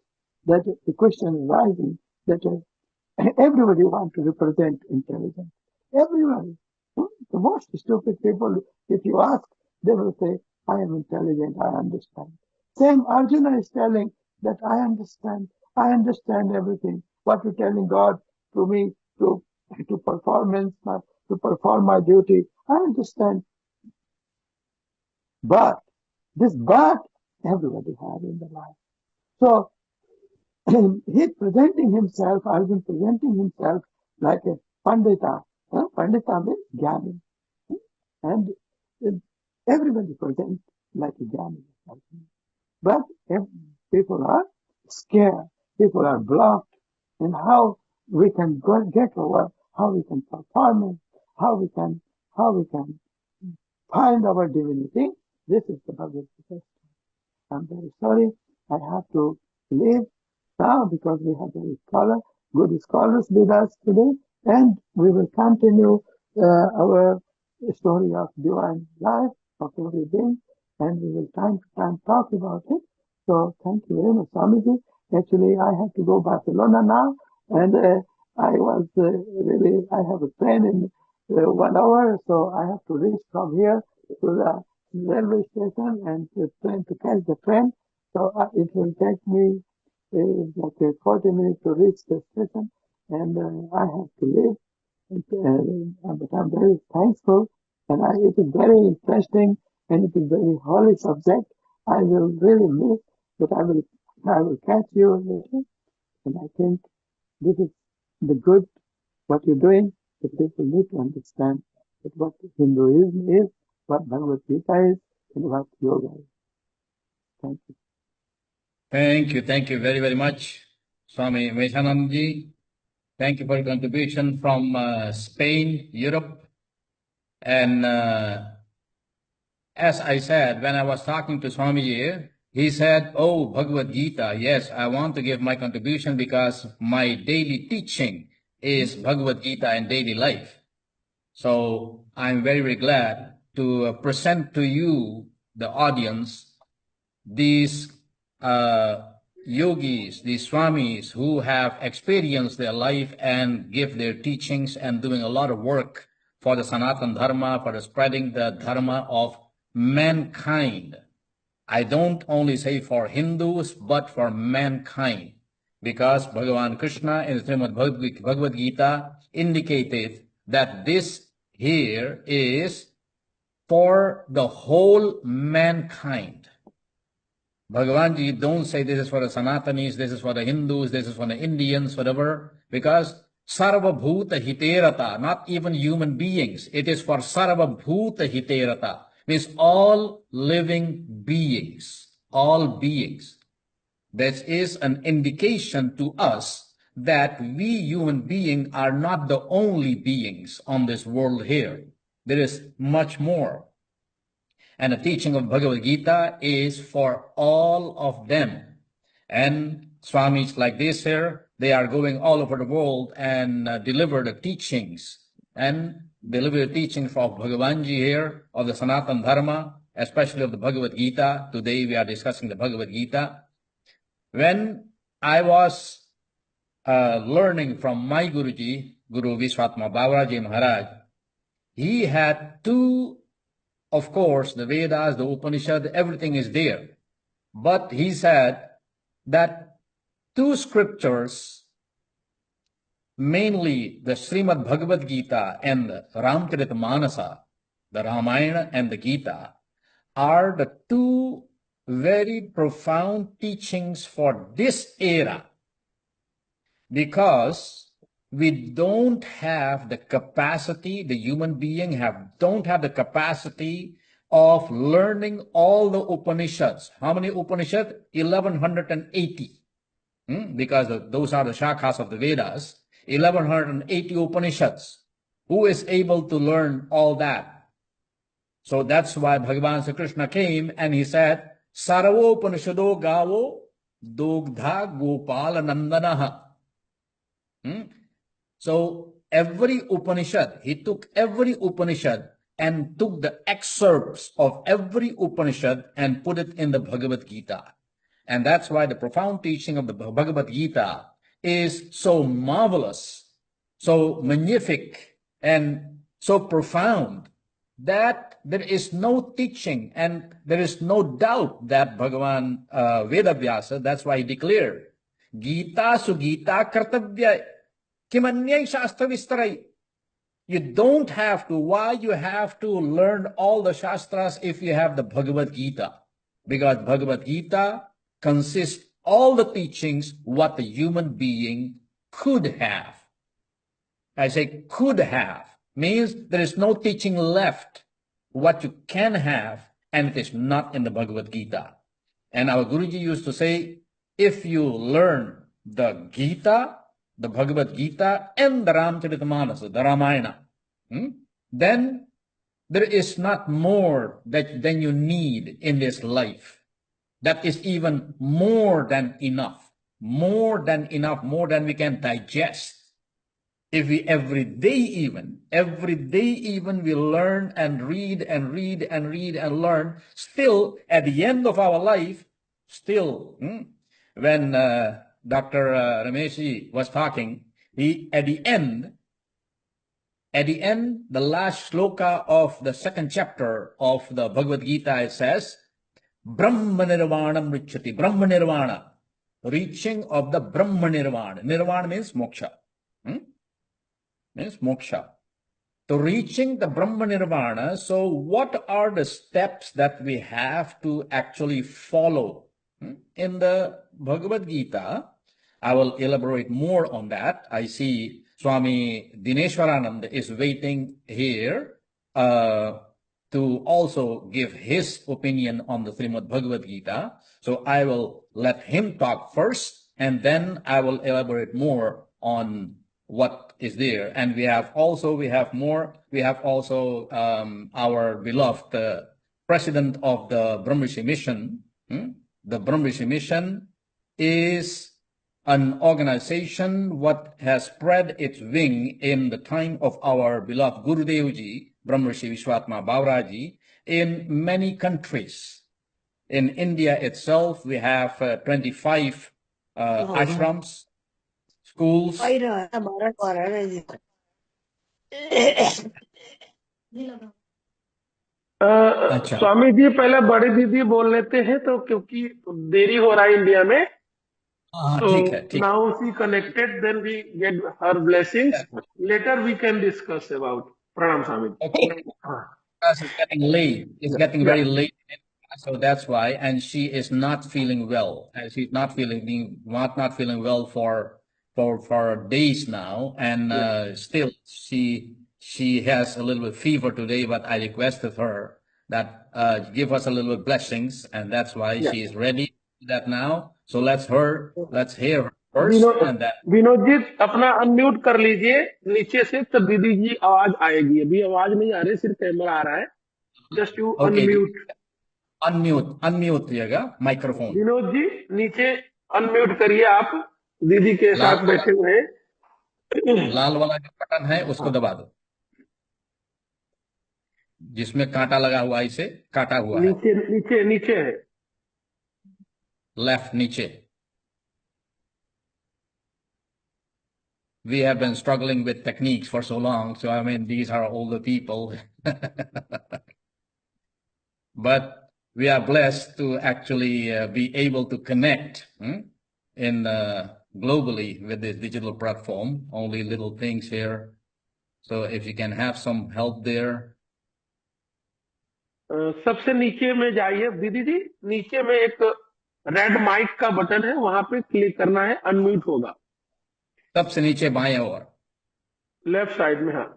S2: that the question is rising that everybody wants to represent intelligence. Everybody. The most stupid people, if you ask, they will say, I am intelligent, I understand. Same Arjuna is telling that I understand everything. What you're telling God to me, to perform my duty, I understand. But everybody has in the life. So he's presenting himself, Arjuna presenting himself like a Pandita. Pandita means Jnani. And everybody presents like a Jnani. But people are scared, people are blocked, and how we can get over, how we can perform it, how we can find our divinity. This is the Bhagavad Gita. I'm very sorry I have to leave now because we have good scholars with us today, and we will continue our story of divine life of every being, and we will time to time talk about it. So thank you very much, Swamiji. Actually, I have to go Barcelona now, and I have a train in 1 hour, so I have to reach from here to the railway station and to catch the train. So it will take me like 40 minutes to reach the station, and I have to leave. But I'm very thankful, and it is very interesting and it is a very holy subject. I will really miss, but I will catch you later. And I think this is the good, what you're doing. The people need to understand that what Hinduism is, what Bhagavad Gita is, and what yoga is. Thank you.
S1: Thank you very, very much, Swami Meshananji. Thank you for your contribution from Spain, Europe. And as I said, when I was talking to Swamiji, he said, oh, Bhagavad Gita, yes, I want to give my contribution because my daily teaching is Bhagavad Gita and daily life. So I'm very, very glad to present to you, the audience, these yogis, these swamis who have experienced their life and give their teachings and doing a lot of work for the Sanatana Dharma, for the spreading the Dharma of mankind. I don't only say for Hindus, but for mankind. Because Bhagavan Krishna in the Shrimad Bhagavad Gita indicated that this here is for the whole mankind. Bhagavanji don't say this is for the Sanatanis, this is for the Hindus, this is for the Indians, whatever, because Sarva Bhuta Hiterata, not even human beings, it is for Sarva Bhuta Hiterata, means all living beings, all beings. This is an indication to us that we human beings are not the only beings on this world here. There is much more. And the teaching of Bhagavad Gita is for all of them. And Swamis like this here, they are going all over the world and deliver the teachings. And deliver the teachings of Bhagavanji here, of the Sanatana Dharma, especially of the Bhagavad Gita. Today we are discussing the Bhagavad Gita. When I was learning from my Guruji, Guru Vishvatma Bawra Ji Maharaj, he had two, of course, the Vedas, the Upanishad, everything is there. But he said that two scriptures, mainly the Shrimad Bhagavad Gita and the Ramcharitmanasa, the Ramayana and the Gita, are the two very profound teachings for this era, because we don't have the capacity, the human being don't have the capacity of learning all the Upanishads. How many Upanishads? 1180. Because those are the shakhas of the Vedas. 1180 Upanishads. Who is able to learn all that? So that's why Bhagavan Sri Krishna came and he said, Sarvo Upanishado Gavo Dogdha Gopala Nandanaha. So every Upanishad, he took every Upanishad and took the excerpts of every Upanishad and put it in the Bhagavad Gita. And that's why the profound teaching of the Bhagavad Gita is so marvelous, so magnific, and so profound that there is no teaching and there is no doubt that Bhagavan Vedavyasa, that's why he declared, Gita Sugita Kartavya Kimanyay Shastra Vistarai. You don't have to. Why you have to learn all the Shastras if you have the Bhagavad Gita? Because Bhagavad Gita consists all the teachings what the human being could have. I say could have, means there is no teaching left what you can have, and it is not in the Bhagavad Gita. And our Guruji used to say, if you learn the Gita, the Bhagavad Gita, and the Ramcharitmanasa, the Ramayana, then there is not more than you need in this life. That is even more than enough, more than we can digest. If we every day even we learn and read and read and read and learn, still at the end of our life, still, when Dr. Rameshi was talking, at the end, the last shloka of the second chapter of the Bhagavad Gita, it says, Brahma Nirvanam Richati, Brahma Nirvana, reaching of the Brahma Nirvana. Nirvana means moksha. Means moksha. to reaching the Brahma Nirvana. So what are the steps that we have to actually follow? In the Bhagavad Gita, I will elaborate more on that. I see Swami Dineshwaranand is waiting here to also give his opinion on the Srimad Bhagavad Gita. So I will let him talk first, and then I will elaborate more on what is there. And we have also our beloved president of the Brahmrishi Mission. The Brahmrishi Mission is an organization what has spread its wing in the time of our beloved Gurudev ji, Brahmrishi Vishvatma Bawra ji, in many countries. In India itself, we have 25 ashrams, schools. अच्छा
S4: स्वामी जी पहले बड़ी दीदी बोल लेते हैं तो क्योंकि देरी हो रहा है इंडिया में
S1: हाँ
S4: तो
S1: ठीक है ठीक है
S4: now she connected then we get her blessings later we can discuss about प्रणाम स्वामी जी
S1: Okay.
S4: हाँ
S1: Because it's getting late. It's getting
S4: या
S1: very late. So that's why. And she is not feeling well. And she's not feeling well for days now. And still she has a little bit fever today, but I requested her that give us a little bit blessings, and that's why
S4: या
S1: she is ready to do that now. So let's hear her first, and then
S4: Vinod ji अपना unmute कर लीजिए नीचे से तो दीदी जी आवाज आएगी अभी आवाज नहीं आ रही सिर्फ कैमरा आ रहा है just you
S1: okay,
S4: unmute
S1: unmute करिएगा microphone.
S4: विनोद जी नीचे अनम्यूट करिए आप दीदी के
S1: लाल
S4: साथ बैठे हुए हैं
S1: लाल वाला जो बटन है उसको दबा दो, जिसमें कांटा लगा हुआ है, इसे काटा हुआ है,
S4: नीचे नीचे नीचे है
S1: लेफ्ट नीचे. We have been struggling with techniques for so long, so I mean these are older people. But we are blessed to actually be able to connect in globally with this digital platform. Only little things here. So if you can have some help there.
S4: सबसे नीचे में जाइए दीदी जी नीचे में एक red mic का button है वहां पे क्लिक करना है अनम्यूट होगा
S1: सबसे नीचे बाएं ओर
S4: लेफ्ट साइड में हाँ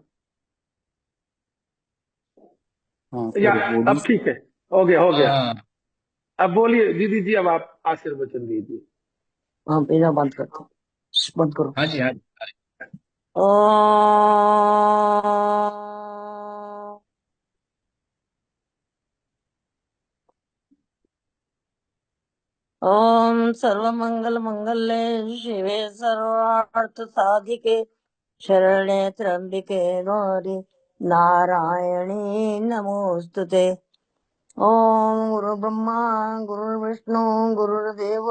S5: हाँ
S4: या
S5: सॉरी
S4: अब ठीक है हो गया
S1: हाँ,
S4: अब बोलिए दीदी जी अब आप आशीर्वचन दीजिए
S5: हाँ बिना बंद करते बंद करो
S1: हाँ जी हाँ जी.
S5: ओम ओम सर्वमंगल मंगले शिवे सर्वार्थ साधिके शरणे त्र्यंबिके गौरी नारायणी नमोस्तुते ओम गुरु ब्रह्मा गुरु विष्णु गुरुदेव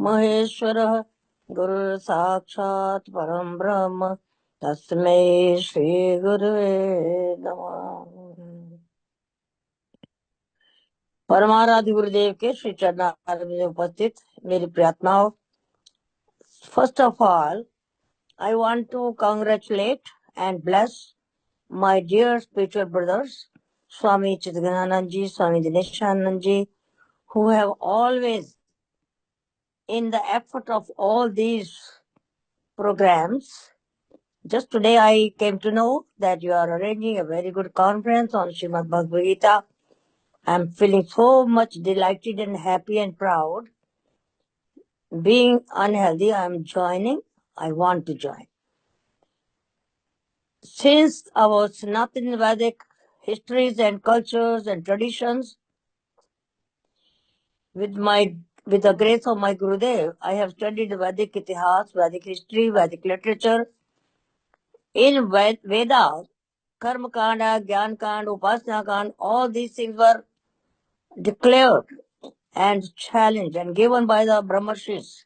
S5: महेश्वरः गुरु साक्षात् परम ब्रह्म तस्मै श्री गुरुवे नमः। परमाराध्य गुरुदेव के श्री चरणारविंद में उपस्थित मेरी प्रियात्माओं, first of all I want to congratulate and bless my dear spiritual brothers, Swami Chidanand ji, Swami Dineshanand ji, who have always, in the effort of all these programs, just today I came to know that you are arranging a very good conference on Shrimad Bhagavad Gita. I'm feeling so much delighted and happy and proud. Being unhealthy, I'm joining. I want to join. Since our Sanatana Vedic histories and cultures and traditions, with the grace of my Gurudev, I have studied Vedic Itihas, Vedic history, Vedic literature. In Vedas, Karma Kanda, Gyan Kanda, Upasana Kanda, all these things were declared and challenged and given by the Brahmarshis.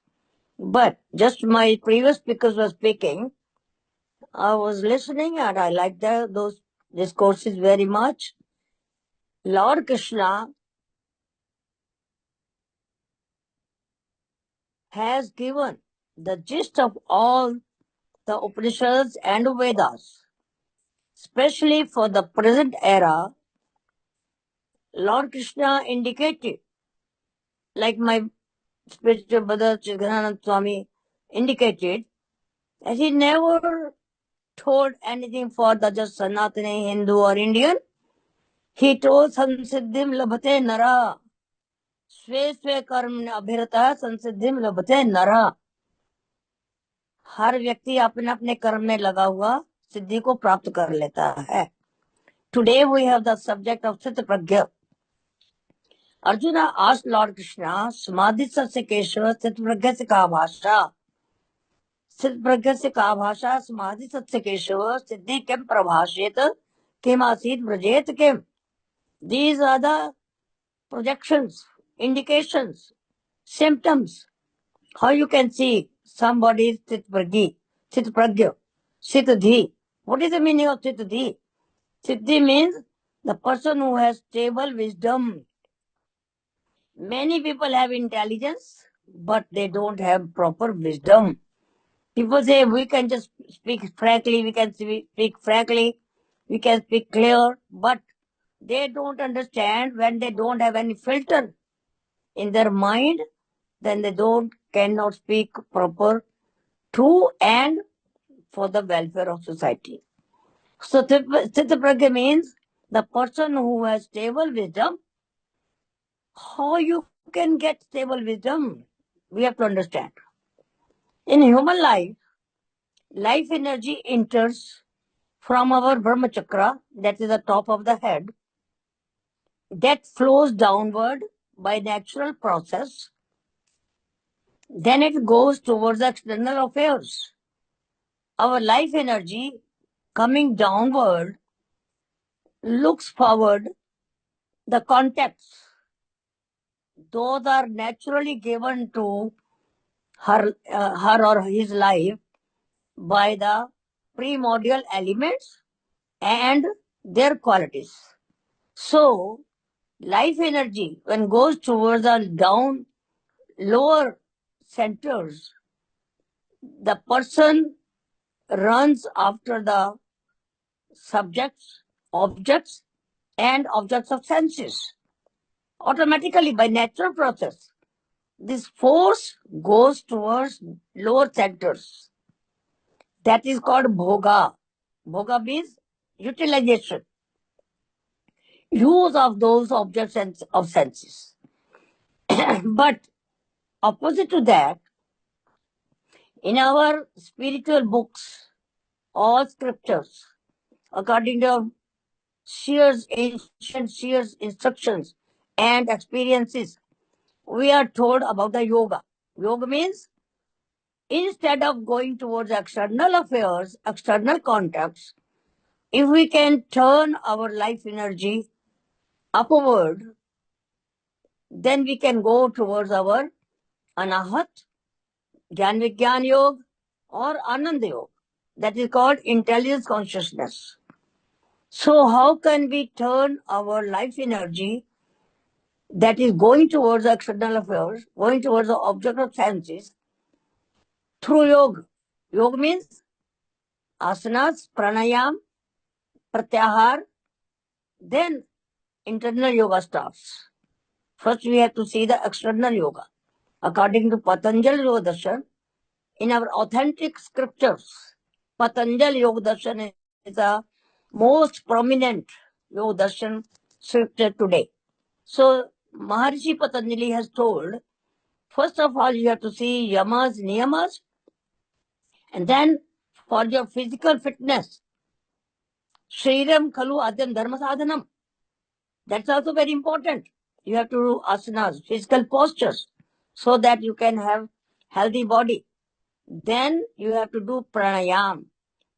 S5: But just my previous speakers were speaking, I was listening and I liked those discourses very much. Lord Krishna has given the gist of all the Upanishads and Vedas. especially for the present era, Lord Krishna indicated, like my spiritual brother Chidghananand Swami indicated, that he never told anything for the just Sanatani, Hindu or Indian. He told Sansiddhim labhate nara. स्वे स्वे कर्म अभिरता संसिद्धिम लभते नरा. हर व्यक्ति अपने अपने कर्म में लगा हुआ सिद्धि को प्राप्त कर लेता है. Today we have the subject of स्थित प्रज्ञ. अर्जुन आस्क्ड लॉर्ड कृष्णा, समाधि सत्य केशव स्थित प्रज्ञ से का भाषा. स्थित प्रज्ञ से का भाषा, समाधि सत्य केशव सिद्धि किम प्रभाषेत, किम आसीत व्रजेत किम. These are the projections, indications, symptoms. How you can see somebody is Sthit Pragya, Siddhi. What is the meaning of Siddhi? Siddhi means the person who has stable wisdom. Many people have intelligence, but they don't have proper wisdom. People say we can just speak frankly, we can speak frankly, we can speak clear, but they don't understand when they don't have any filter in their mind, then they cannot speak proper, true, and for the welfare of society. So Sthita Pragya means the person who has stable wisdom. How you can get stable wisdom? We have to understand. In human life, life energy enters from our Brahma Chakra, that is the top of the head, that flows downward by natural process. Then it goes towards the external affairs. Our life energy coming downward looks forward. The contacts, those are naturally given to her or his life by the primordial elements and their qualities. So, life energy, when goes towards the down, lower centers, the person runs after the subjects, objects, and objects of senses. Automatically, by natural process, this force goes towards lower centers. That is called bhoga. Bhoga means utilization, use of those objects of senses. But opposite to that, in our spiritual books, all scriptures, according to ancient seers instructions and experiences, we are told about the yoga. Yoga means instead of going towards external affairs, external contacts, if we can turn our life energy upward, then we can go towards our anahat, Gyan Vigyan Yoga, or Ananda Yoga. That is called intelligence consciousness. So how can we turn our life energy that is going towards the external affairs, going towards the object of senses, through yoga? Yoga means asanas, pranayam, pratyahar, then internal yoga starts. First we have to see the external yoga. According to Patanjali Yoga Darshan, in our authentic scriptures, Patanjali Yoga Darshan is the most prominent Yoga Darshan scripture today. So Maharishi Patanjali has told, first of all you have to see yamas, niyamas, and then for your physical fitness, Shriram Khalu Adyam Dharma Sadhanam. That's also very important. You have to do asanas, physical postures, so that you can have healthy body. Then you have to do pranayam.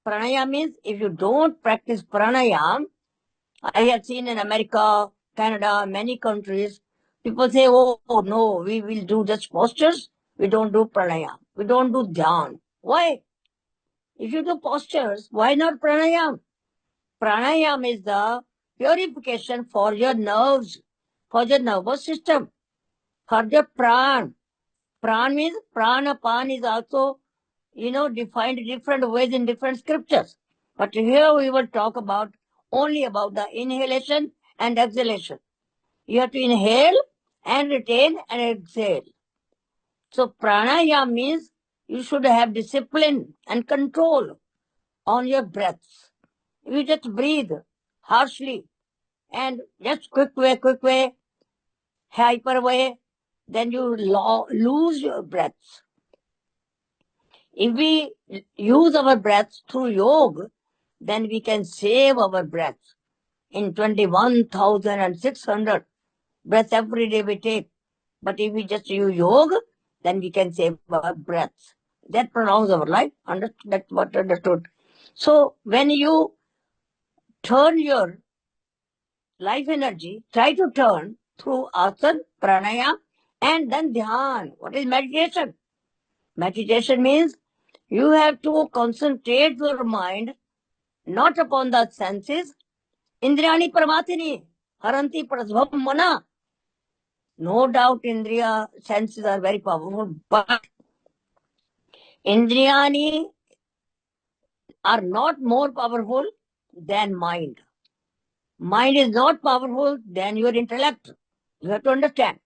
S5: Pranayam means if you don't practice pranayam, I have seen in America, Canada, many countries, people say, oh no, we will do just postures. We don't do pranayam. We don't do dhyan. Why? If you do postures, why not pranayam? Pranayam is the purification for your nerves, for your nervous system, for your pran. Pran means prana, pan is also, defined different ways in different scriptures. But here we will talk about only about the inhalation and exhalation. You have to inhale and retain and exhale. So pranayama means you should have discipline and control on your breaths. If you just breathe harshly and just quick way, hyper way, then you lose your breaths. If we use our breaths through yoga, then we can save our breaths. In 21,600 breaths every day we take. But if we just use yoga, then we can save our breaths. That prolongs our life. That's what understood. So when you turn your life energy, try to turn through asana, pranayama, and then dhyan. What is meditation? Meditation means you have to concentrate your mind not upon the senses. Indriyani pramatini, haranti prasbhav mana. No doubt indriya senses are very powerful, but indriyani are not more powerful than mind. Mind is not powerful than your intellect. You have to understand.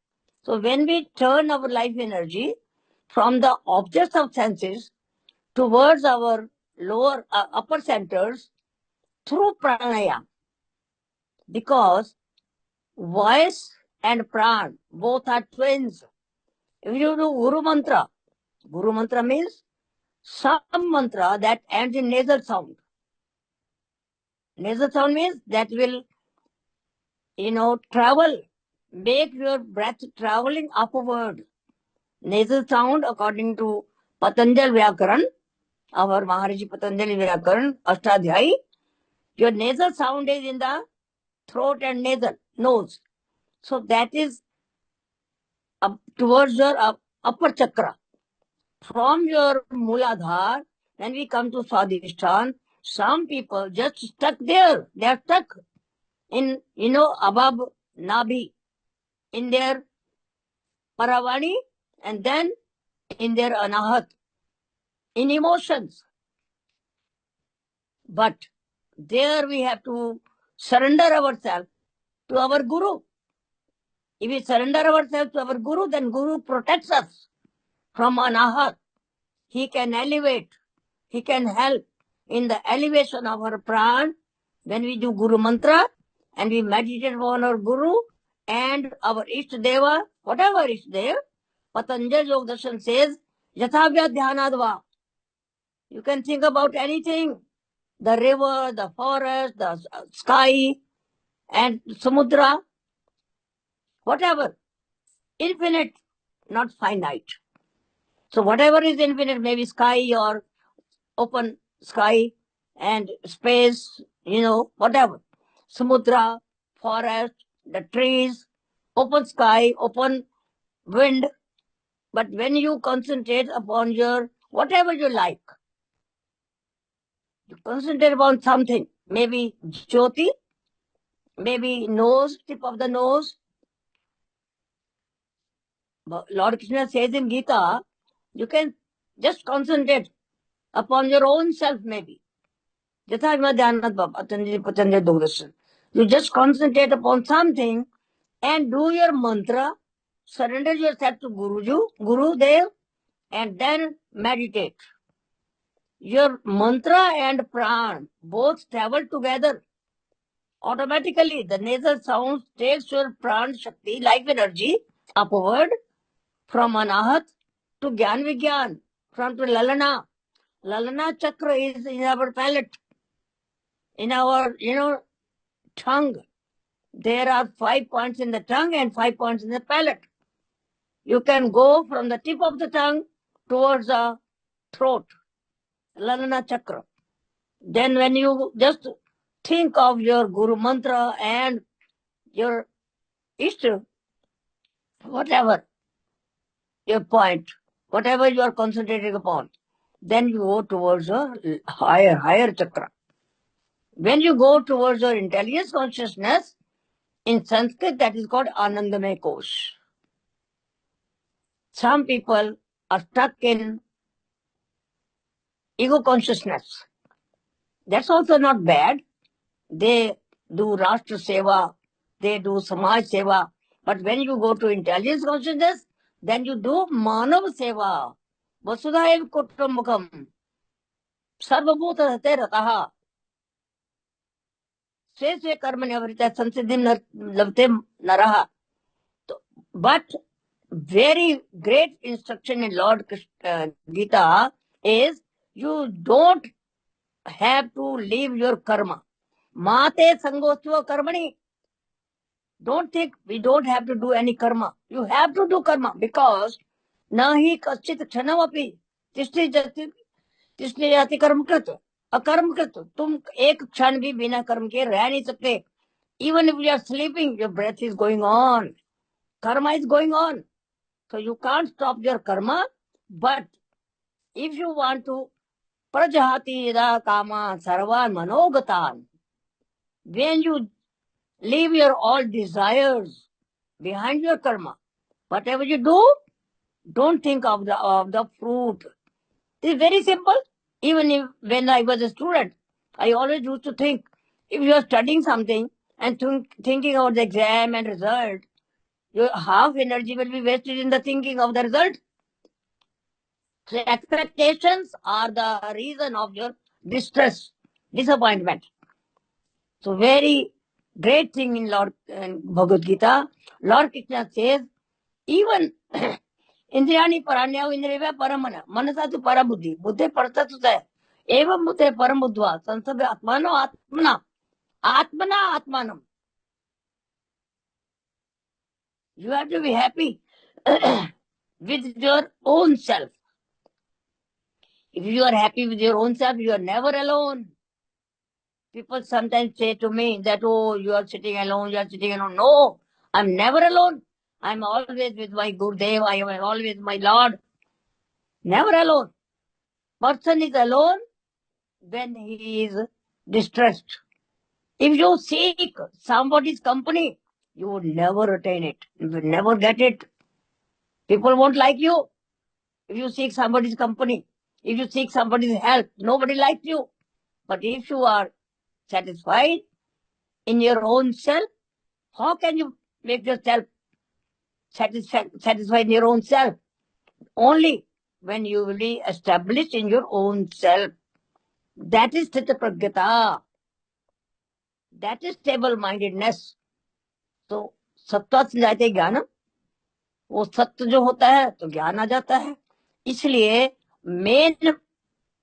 S5: So when we turn our life energy from the objects of senses towards our lower upper centers through pranayama, because voice and pran both are twins. If you do Guru mantra means some mantra that ends in nasal sound. Nasal sound means that will, travel, make your breath traveling upward. Nasal sound, according to Patanjali Vyakaran, our Maharishi Patanjali Vyakaran, Ashtadhyayi, your nasal sound is in the throat and nasal, nose. So that is up towards your upper chakra. From your Muladhar, when we come to Swadhisthana, some people just stuck there. They are stuck in, above Nabhi, in their Paravani, and then in their Anahat, in emotions. But there we have to surrender ourselves to our Guru. If we surrender ourselves to our Guru, then Guru protects us from Anahat. He can elevate. He can help in the elevation of our pran when we do Guru mantra and we meditate on our Guru and our Ishtadeva, whatever is there. Patanjali Yoga Darshan says, Yathavya Dhyanadva. You can think about anything. The river, the forest, the sky, and samudra, whatever. Infinite, not finite. So whatever is infinite, maybe sky or open sky and space, whatever. Samudra, forest, the trees, open sky, open wind. But when you concentrate upon your whatever you like, you concentrate upon something, maybe Jyoti, maybe nose, tip of the nose. Lord Krishna says in Gita, you can just concentrate upon your own self, maybe. You just concentrate upon something and do your mantra, surrender yourself to Gurudev, and then meditate. Your mantra and pran both travel together. Automatically, the nasal sound takes your pran shakti, life energy, upward from anahat to Gyan Vigyan, from to Lalana. Lalana chakra is in our palate, in our, tongue. There are 5 points in the tongue and 5 points in the palate. You can go from the tip of the tongue towards the throat, Lalana chakra. Then when you just think of your Guru mantra and your Ishta, whatever your point, whatever you are concentrating upon, then you go towards a higher chakra. When you go towards your intelligence consciousness, in Sanskrit that is called Anandamay Kosh. Some people are stuck in ego consciousness. That's also not bad. They do Rashtra Seva, they do Samaj Seva. But when you go to intelligence consciousness, then you do Manav Seva. Vasudhaiva Kutumbakam. Sarvabhuta Hate Rataha. Swe Swe Karma Nivarita Sansiddhim Lavte Naraha. But very great instruction in Lord Gita is you don't have to leave your karma. Mate Sangotva Karmani. Don't think we don't have to do any karma. You have to do karma because nahi kachit kshanavapi तिष्ठि जाति कर्म कृत अकर्म कृत तुम एक क्षण भी बिना कर्म के रह नहीं सकते. Even if you are sleeping, your breath is going on. Karma is going on. So you can't stop your karma. But if you want to prajahati yada kama sarvan manogatan, when you leave your all desires behind your karma, whatever you do, don't think of the fruit. It's very simple. Even if when I was a student, I always used to think, if you are studying something and thinking about the exam and result, your half energy will be wasted in the thinking of the result. So expectations are the reason of your distress, disappointment. So very great thing in Lord Bhagavad Gita. Lord Krishna says, even इंद्रियाणि पराण्या इंद्रिय परमन मनसा तु पर बुद्धि बुद्धि परतत्व एवं बुद्धे परम बुद्ध्वा संसद आत्मानो आत्मना आत्मना आत्मानम. You have to be happy with your own self. If you are happy with your own self, you are never alone. People sometimes say to me that, oh, you are sitting alone, you are sitting alone. No, I'm never alone. I'm always with my Gurudev, I am always my Lord. Never alone. Person is alone when he is distressed. If you seek somebody's company, you will never attain it. You will never get it. People won't like you. If you seek somebody's company, if you seek somebody's help, nobody likes you. But if you are satisfied in your own self, how can you make yourself satisfied in your own self? Only when you will be established in your own self. That is Sthita Pragyata. That is stable-mindedness. तो सत्व से जाते ज्ञान, वो सत्य जो होता है तो ज्ञान आ जाता है. इसलिए मेन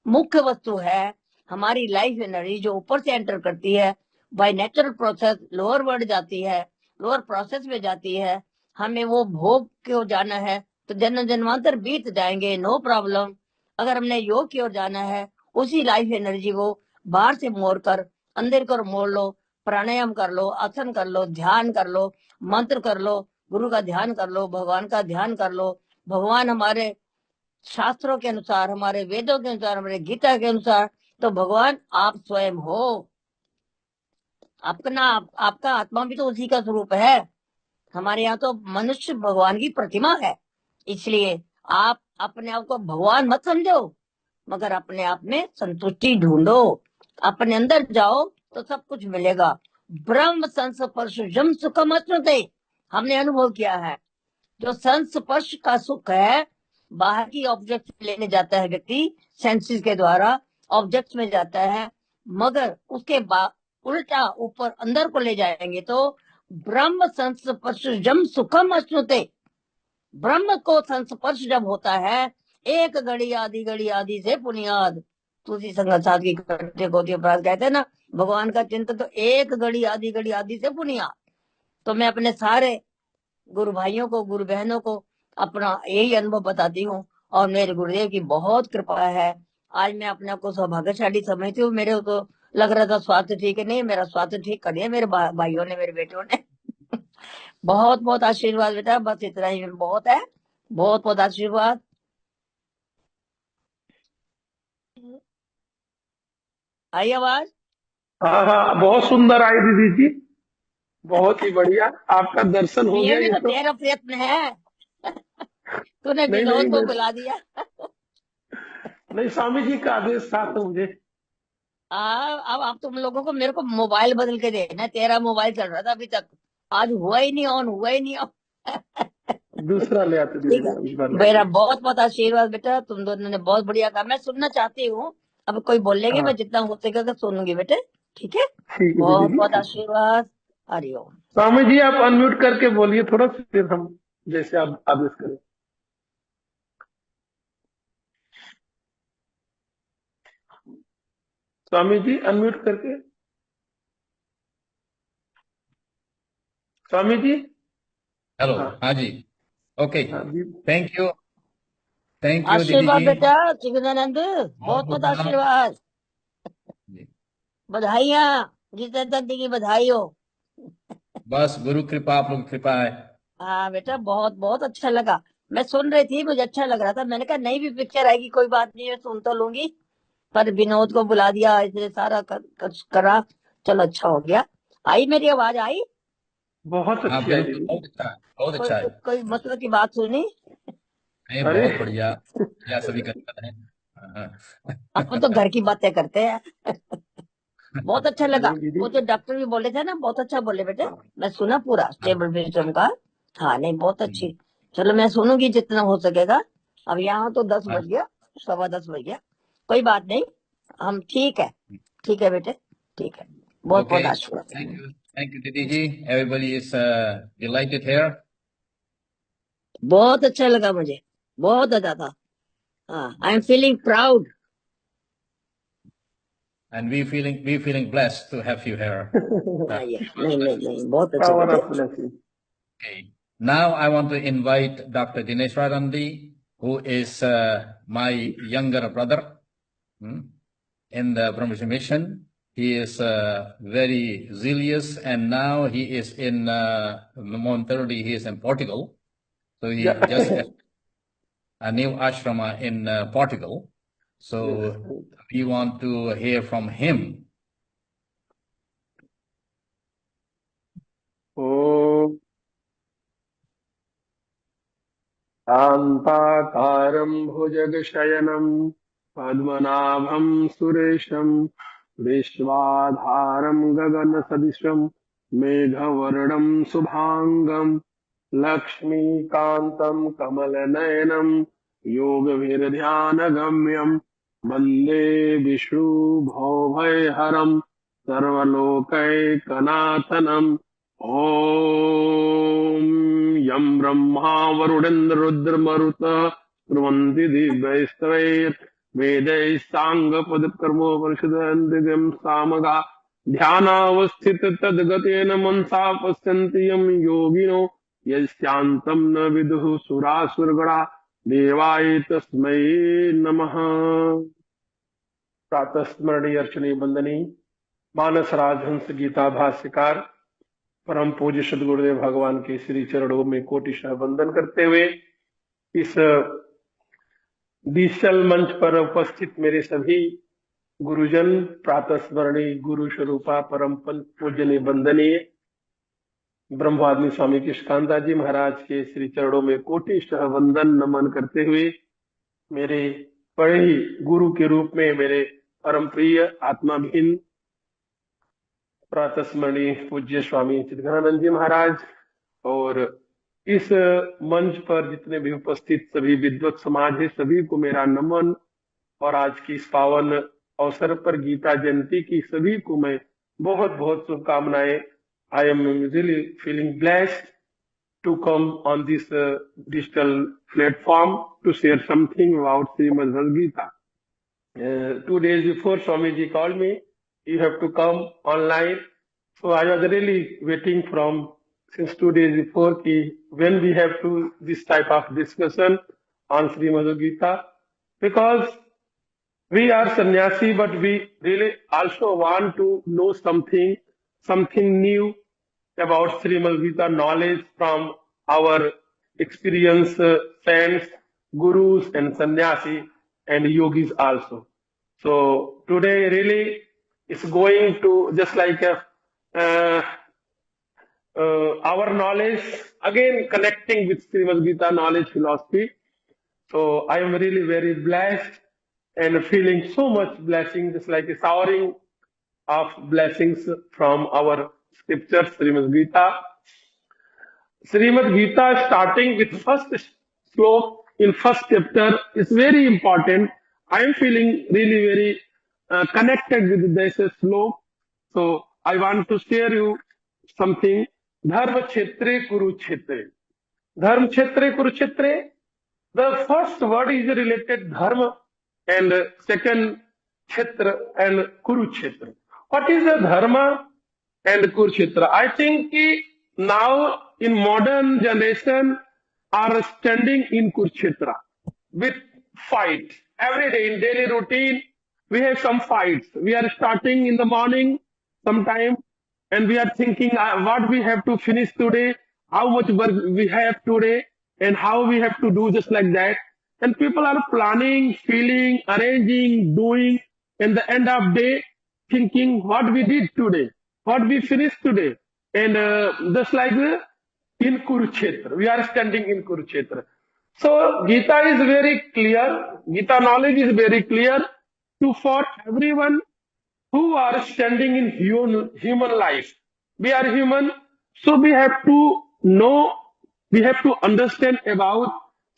S5: मुख्य वस्तु है हमारी लाइफ एनर्जी जो ऊपर से एंटर करती है by natural process lower world जाती है, लोअर प्रोसेस में जाती है. हमें वो भोग की ओर जाना है तो जन्म जन्मांतर बीत जाएंगे, नो प्रॉब्लम. अगर हमने योग की ओर जाना है, उसी लाइफ एनर्जी को बाहर से मोड़ कर अंदर कर मोड़ लो. प्राणायाम कर लो, आसन कर लो, ध्यान कर लो, मंत्र कर लो, गुरु का ध्यान कर लो, भगवान का ध्यान कर लो. भगवान हमारे शास्त्रों के अनुसार, हमारे वेदों के अनुसार, हमारे गीता के अनुसार तो भगवान आप स्वयं हो. आपका आत्मा भी तो उसी का स्वरूप है. हमारे यहाँ तो मनुष्य भगवान की प्रतिमा है. इसलिए आप अपने आप को भगवान मत समझो, मगर अपने आप में संतुष्टि ढूंढो. अपने अंदर जाओ तो सब कुछ मिलेगा. ब्रह्म संस्पर्शम सुखम अश्नुते. हमने अनुभव किया है जो संस्पर्श का सुख है, बाहर की ऑब्जेक्ट लेने जाता है व्यक्ति, सेंसेस के द्वारा ऑब्जेक्ट में जाता है, मगर उसके बाद उल्टा ऊपर अंदर को ले जाएंगे तो ब्रह्म संस्पर्शम सुखम अश्नुते. ब्रह्म को संस्पर्श जब होता है, एक घड़ी आदि से पुनियाद. तुलसी संगत साध की इकट्ठे होती अपराध कहते हैं ना, भगवान का चिंतन तो एक घड़ी आदि से पुनियाद. तो मैं अपने सारे गुरु भाइयों को, गुरु बहनों को अपना यही अनुभव बताती हूँ और मेरे गुरुदेव की बहुत कृपा है. आज मैं अपने को सौभाग्यशाली समझती हूँ. मेरे को लग रहा था स्वास्थ्य ठीक है, नहीं, मेरा स्वास्थ्य ठीक कर दिया मेरे भाइयों ने, मेरे बेटों ने. बहुत बहुत आशीर्वाद बेटा, बस इतना ही बहुत है. बहुत बहुत आशीर्वाद. आई आवाज?
S4: हाँ हाँ, बहुत सुंदर आई दीदी जी, बहुत ही बढ़िया. आपका दर्शन हो गया.
S5: ये भी
S4: ये
S5: तो
S4: तो
S5: तेरा प्रयत्न है. तूने
S4: नहीं
S5: विनोद
S4: नहीं
S5: को
S4: मैं
S5: बुला दिया.
S4: नहीं, स्वामी जी का आदेश था तो मुझे.
S5: अब आप तुम लोगों को मेरे को मोबाइल बदल के देना, तेरा मोबाइल चल रहा था अभी तक, आज हुआ ही नहीं ऑन, हुआ ही नहीं ऑन।
S4: दूसरा ले आते
S5: ठीक
S4: दीजिए,
S5: है,
S4: इस बार
S5: मेरा
S4: लाइए।
S5: बहुत बहुत आशीर्वाद बेटा, तुम दोनों ने बहुत बढ़िया कहा, मैं सुनना चाहती हूँ। अब कोई बोलेंगे
S4: हाँ
S5: मैं जितना हो सकेगा सुनूंगी बेटे, ठीक है।
S4: ठीक है दीदी
S5: बहुत
S4: जी,
S5: बहुत
S4: ठीक है।
S5: आशीर्वाद। हरिओम।
S4: स्वामी जी आप अनम्यूट करके बोलिए थोड़ा, फिर हम जैसे आप आदेश करें। स्वामी जी अनम्यूट करके, स्वामी जी।
S1: हेलो,
S4: हाँ
S1: हाँ जी, ओके,
S4: हाँ जी।
S1: थैंक यू दीदी
S5: आशीर्वाद
S1: जी,
S5: बेटा चिदानंद,
S1: बहुत
S5: बहुत
S1: बहुत
S5: बहुत
S1: प्रणाम
S5: आशीर्वाद।
S1: जी।
S5: बधाइयाँ, जितेंद्र जी की बधाई हो।
S1: बस गुरु कृपा, आप लोग की कृपा है।
S5: हाँ बेटा, बहुत बहुत अच्छा लगा। मैं सुन रही थी, मुझे अच्छा लग रहा था, मैंने कहा नई भी पिक्चर आएगी कोई बात नहीं, मैं सुन तो लूंगी। पर विनोद को बुला दिया, इसने सारा करा। चलो अच्छा हो गया। आई मेरी आवाज आई?
S4: बहुत
S1: हाँ
S4: अच्छी आई
S1: बिल्कुल,
S4: दीदी।
S1: बहुत अच्छा है, बहुत
S5: कोई
S1: अच्छा है।
S5: कोई मतलब की बात सुनी?
S1: नहीं,
S4: अरे
S1: बहुत बढ़िया, या सभी करते हैं।
S5: अपन तो
S1: हाँ।
S5: घर की बातें करते हैं। बहुत अच्छा लगा।
S4: नहीं दीदी।
S5: वो जो डॉक्टर भी बोले थे ना, बहुत अच्छा बोले बेटे।
S4: हाँ
S5: मैं सुना पूरा
S1: हाँ,
S5: स्टेबल विजडम का। हाँ नहीं, बहुत
S1: हम्म,
S5: अच्छी। चलो मैं सुनूंगी जितना हो सकेगा। अब यहाँ तो 10
S1: हाँ,
S5: बज गया, 11:15 बज गया। कोई बात नहीं, हम ठीक है बेटे, ठीक है। बहुत
S1: ओके,
S5: बहुत आशीर्वाद।
S1: थैंक यू दीदी जी, एवरीबडी इज डिलाइटेड हियर,
S5: बहुत अच्छा लगा मुझे, बहुत अच्छा था। हाँ, I am feeling proud.
S1: and we feeling blessed to have you here.
S5: नहीं नहीं नहीं, बहुत अच्छे
S4: पावर
S5: बेटे।
S4: Of blessing.
S1: Okay. Now I want to invite Dr. Dinesh Radandi, who is my younger brother, hmm, in the Brahmacharya mission. He is very zealous, and now he is in momentarily he is in Portugal. So he just
S4: yes.
S1: a new ashrama in Portugal. So we want to hear from him.
S4: ओम शान्ताकारं भुजगशयनं पद्मनाभं सुरेशं विश्वाधारं गगनसदृशं मेघवर्णं शुभांगं लक्ष्मीकान्तं कमलनयनं योगविरध्यानगम्यं वन्दे विष्णुभवभयहरं सर्वलोकैकनाथनम्। ओम यम ब्रह्मा वरुणेन्द्र रुद्र मरुत ध्रुवन्ति दिव्यैस्तवैर् वेदैः साङ्गपदकर्मोपनिषदन्तिगं सामगा ध्यानावस्थित तद्गतेन मनसा पश्यन्ति यं योगिनो यस्यान्तं न विदुः सुरासुरगणा देवाय तस्मै नमः। प्रातः स्मरणीय अर्चनीय वंदनीय मानस राजहंस गीता भाष्यकार परम पूज्य सदगुरुदेव भगवान के श्री चरणों में कोटिशः वंदन करते हुए इस डिजिटल मंच पर उपस्थित मेरे सभी गुरुजन, प्रातः स्मरणीय गुरु स्वरूपा परम पूजनीय वंदनीय ब्रह्मवादिनी स्वामी कृष्णकांता जी महाराज के श्री चरणों में कोटिशः वंदन नमन करते हुए मेरे बड़े ही गुरु के रूप में मेरे परम प्रिय आत्माभिन्न प्रातः स्मरणीय पूज्य स्वामी चिदघनानंद जी महाराज और इस मंच पर जितने भी उपस्थित सभी विद्वत समाज है, सभी को मेरा नमन। और आज की इस पावन अवसर पर गीता जयंती की सभी को मैं बहुत बहुत शुभकामनाएं। I am really feeling blessed to come on this digital platform to share something about Shrimad Gita. 2 days before Swamiji called me, you have to come online. So I was really waiting from since 2 days before ki when we have to this type of discussion on Srimad Gita, because we are sannyasi, but we really also want to know something new about Srimad Gita, knowledge from our experienced saints, gurus, and sannyasi and yogis also. So today really is going to just like uh, our knowledge again connecting with Srimad Gita knowledge philosophy. So I am really very blessed and feeling so much blessing, just like a showering of blessings from our scriptures, Srimad Gita. Srimad Gita, starting with first slok in first chapter, is very important. I am feeling really very connected with this slok. So I want to share you something. Dharma Kshetre Kurukshetre. Dharma Kshetre Kurukshetre. The first word is related dharma and second kshetra and kurukshetra. What is the dharma and kurukshetra? I think now in modern generation are standing in kurukshetra with fight every day in daily routine. We have some fights. We are starting in the morning sometime and we are thinking what we have to finish today, how much work we have today, and how we have to do just like that. And people are planning, feeling, arranging, doing, and the end of day, thinking what we did today, what we finished today. And just like in Kurukshetra, we are standing in Kurukshetra. So Gita is very clear, Gita knowledge is very clear to for everyone who are standing in human life. We are human, so we have to know, we have to understand about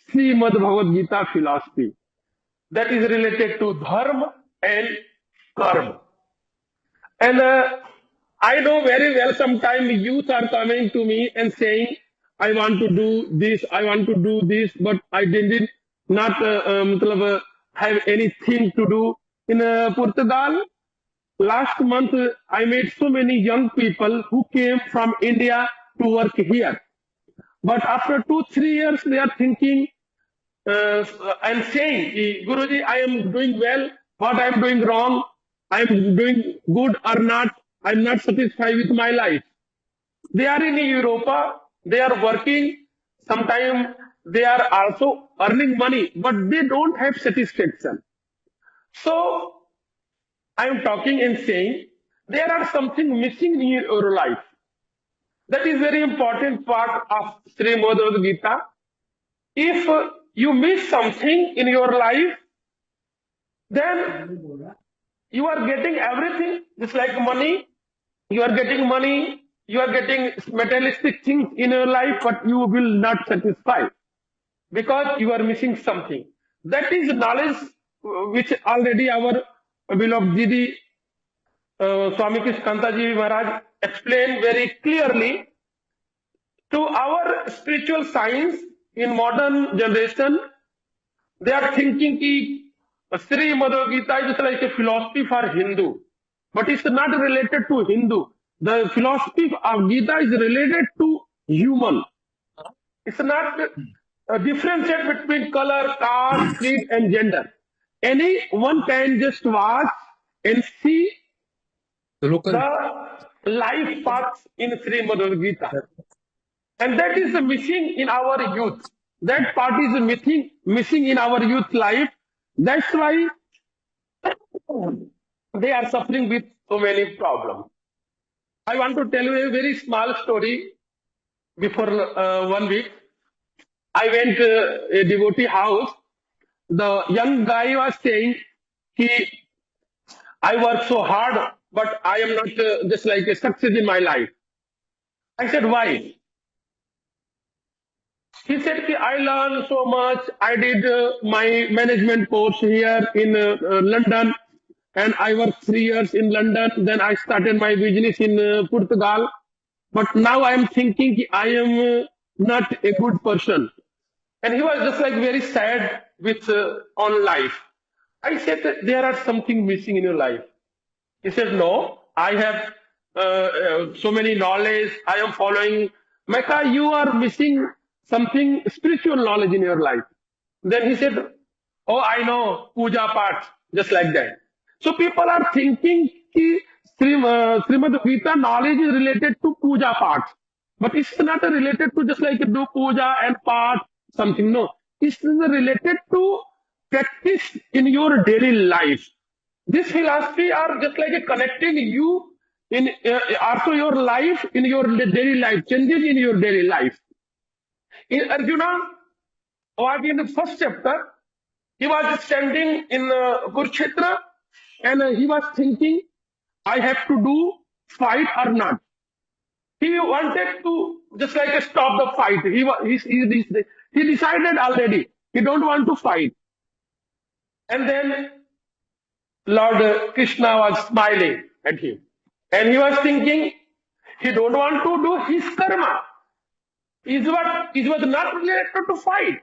S4: Shrimad Bhagavad Gita philosophy that is related to dharma and karma. And I know very well sometimes youth are coming to me and saying, I want to do this, I want to do this, but I didn't not have anything to do. In Portugal, last month, I met so many young people who came from India to work here. But after 2-3 years, they are thinking and saying, Guruji, I am doing well, what I am doing wrong, I am doing good or not, I am not satisfied with my life. They are in Europa, they are working, sometimes they are also earning money, but they don't have satisfaction. So I am talking and saying there are something missing in your life. That is very important part of Srimad Bhagavad Gita. If you miss something in your life, then you are getting everything, just like money. You are getting money, you are getting materialistic things in your life, but you will not satisfy because you are missing something. That is knowledge which already our beloved Didi Swami Krishnantaji Maharaj explained very clearly to our spiritual science in modern generation. They are thinking that Sri Bhagavad Gita is like a philosophy for Hindu, but it's not related to Hindu. The philosophy of Gita is related to human. It's not differentiate between color, caste, creed, and gender. Anyone can just watch and see the life paths in Sri Bhagavad Gita. And that is missing in our youth. That part is missing in our youth life. That's why they are suffering with so many problems. I want to tell you a very small story. Before 1 week, I went to a devotee house. The young guy was saying, I work so hard, but I am not just like a success in my life. I said, why? He said, I learned so much. I did my management course here in London, and I worked 3 years in London. Then I started my business in Portugal. But now I am thinking I am not a good person. And he was just like very sad with on life. I said that there are something missing in your life. He said, no, I have so many knowledge. I am following. Mecca, you are missing something spiritual knowledge in your life. Then he said, oh, I know, puja part, just like that. So people are thinking ki Srimad Gita knowledge is related to puja part. But it's not related to just like do puja and part, something. No, it's related to practice in your daily life. This philosophy are just like a connecting you in also your life, in your daily life, changes in your daily life. In Arjuna, or in the first chapter, He was standing in Kurukshetra, and he was thinking, I have to do fight or not. He wanted to just like stop the fight. He decided already. He don't want to fight. And then Lord Krishna was smiling at him. And he was thinking, he don't want to do his karma. Is what not related to fight.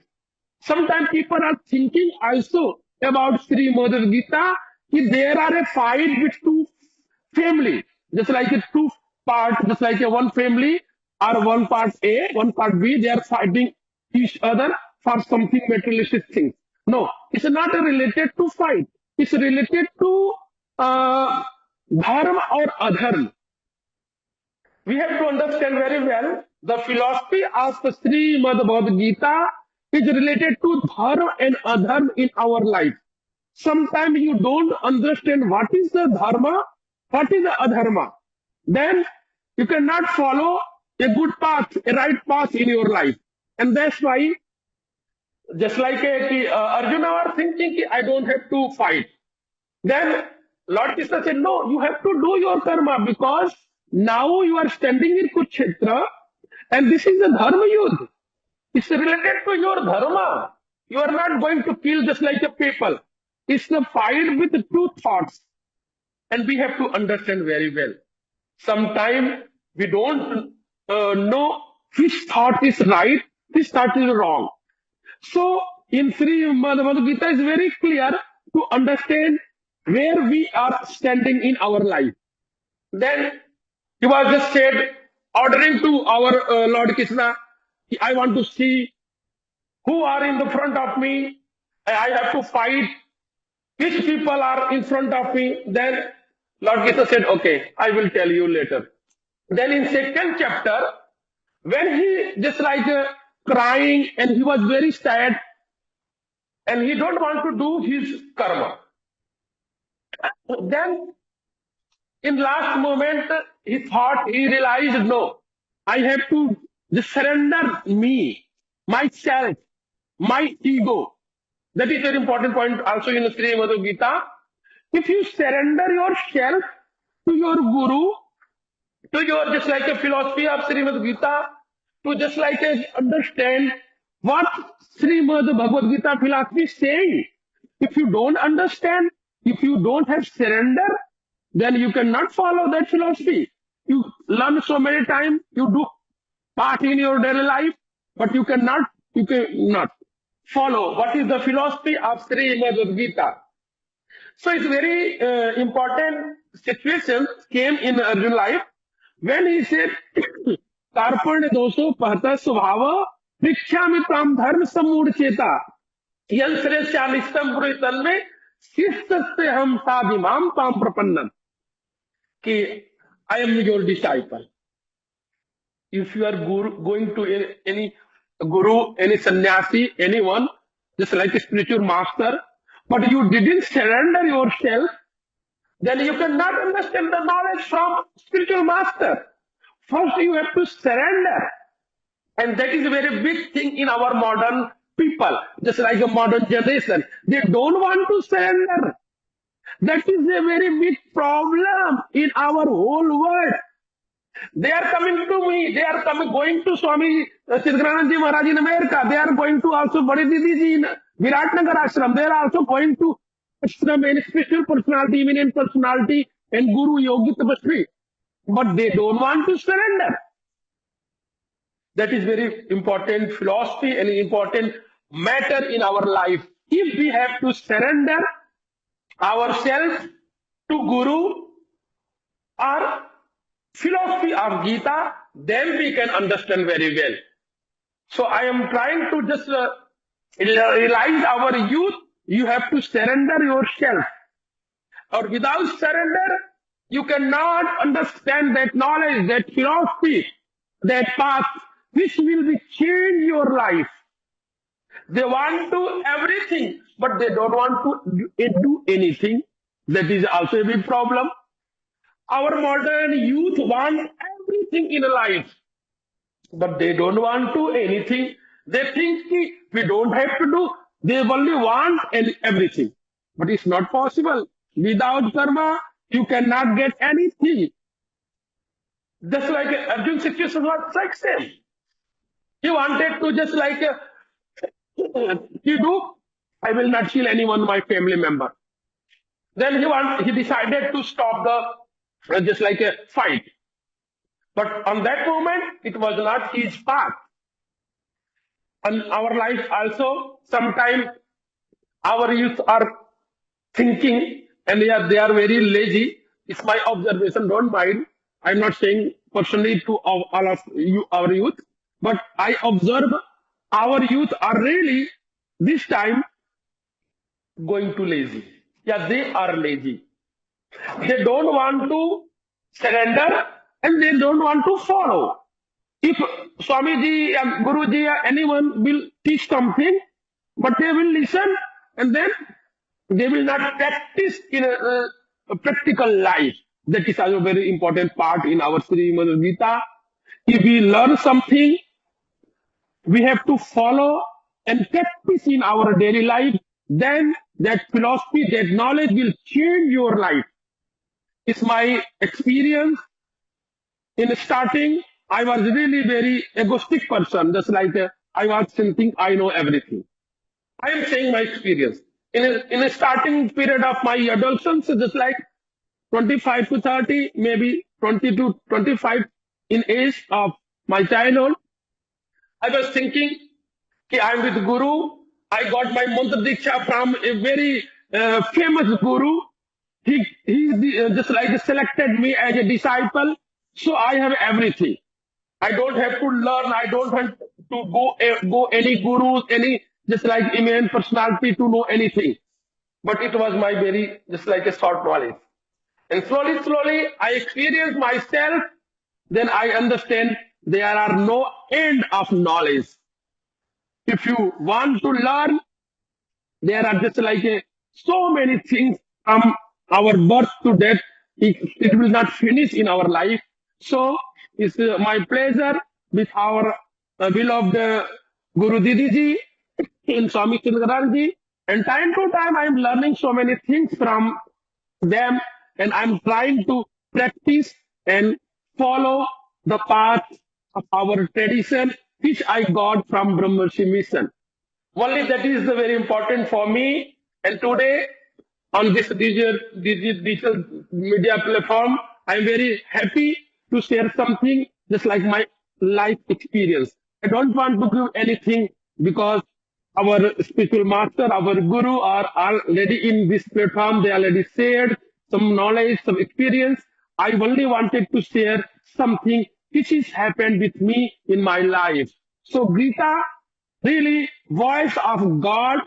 S4: Sometimes people are thinking also about Shrimad Gita, कि there are a fight with two family, just like a two part, just like a one family or one part A, one part B, they are fighting each other for something materialistic things. No, it's not related to fight. It's related to dharma or adharma. We have to understand very well the philosophy of Shrimad Bhagavad Gita is related to dharma and adharma in our life. Sometimes you don't understand what is the dharma, what is the adharma. Then you cannot follow a good path, a right path in your life. And that's why, just like Arjuna was thinking, I don't have to fight. Then Lord Krishna said, no, you have to do your karma because now you are standing in Kurukshetra and this is the dharma yudh. It's related to your dharma. You are not going to kill just like a people. It's the fight with two thoughts. And we have to understand very well. Sometimes we don't know which thought is right, which thought is wrong. So in Srimad Bhagavad Gita is very clear to understand where we are standing in our life. Then he was just said, ordering to our Lord Krishna, I want to see who are in the front of me. I have to fight. Which people are in front of me? Then Lord Krishna said, okay, I will tell you later. Then in second chapter, when he just like crying and he was very sad and he don't want to do his karma. Then in last moment, he realized, no, I have to just surrender me, myself, my ego. That is very important point also in the Srimad Gita. If you surrender yourself to your guru, to your just like a philosophy of Srimad Gita, to just like understand what Srimad Bhagavad Gita philosophy is saying. If you don't understand, if you don't have surrender, then you cannot follow that philosophy. You learn so many times, you do part in your daily life, but you cannot follow what is the philosophy of Srimad Bhagavad Gita. So it's very important situation came in Arjun's life when he said, Karpanya dosho pahata svabhava vikhyami tam dharma samud cheta yansre shalistam puritan mein shistaste ham sadimam tam prapannam. Ki I am your disciple. If you are going to any guru, any sannyasi, anyone, just like a spiritual master, but you didn't surrender yourself, then you cannot understand the knowledge from spiritual master. First you have to surrender. And that is a very big thing in our modern people, just like a modern generation. They don't want to surrender. That is a very big problem in our whole world. They are coming to me. They are going to Swami Siddhananda Maharaj in America. They are going to also Badi Didi ji in Viratnagar Ashram. They are also going to ashram, any special personality, eminent personality, and Guru Yogi Tapasvi. But they don't want to surrender. That is very important philosophy and important matter in our life. If we have to surrender ourselves to Guru or philosophy of Gita, then we can understand very well. So I am trying to just realize our youth, you have to surrender yourself. Or without surrender, you cannot understand that knowledge, that philosophy, that path, which will be change your life. They want to do everything, but they don't want to do anything. That is also a big problem. Our modern youth want everything in life, but they don't want to do anything. They think we don't have to do They only want everything. But it's not possible. Without karma, you cannot get anything. Just like Arjun's situation was like same. He wanted to just like he do, I will not kill anyone, my family member. Then he decided to stop the just like a fight. But on that moment, it was not his path. And our life also, sometimes our youth are thinking and they are very lazy. It's my observation, don't mind. I'm not saying personally to all of you, our youth, but I observe our youth are really this time going to lazy. Yeah, they are lazy. They don't want to surrender and they don't want to follow. If Swamiji and Guruji or anyone will teach something, but they will listen and then they will not practice in a practical life. That is also a very important part in our Shrimad Gita. If we learn something, we have to follow and practice in our daily life. Then that philosophy, that knowledge will change your life. It's my experience. In starting, I was really very egoistic person, just like I was thinking I know everything. I am saying my experience. In a starting period of my adolescence, just like 25 to 30, maybe 20 to 25 in age of my childhood, I was thinking, okay, I'm with Guru. I got my mantra diksha from a very famous Guru. He just like selected me as a disciple, so I have everything. I don't have to learn. I don't have to go any gurus, any just like immense personality to know anything. But it was my very just like a short knowledge. And slowly, I experience myself. Then I understand there are no end of knowledge. If you want to learn, there are just like so many things from our birth to death. It will not finish in our life. So it's my pleasure with our beloved Guru Didiji in Swami Chingaranji. And time to time, I'm learning so many things from them, and I'm trying to practice and follow the path of our tradition, which I got from Brahmarshi Mission. Only that is very important for me. And today, on this digital media platform, I'm very happy to share something just like my life experience. I don't want to give anything because our spiritual master, our guru are already in this platform. They already shared some knowledge, some experience. I only wanted to share something which has happened with me in my life. So Gita, really voice of God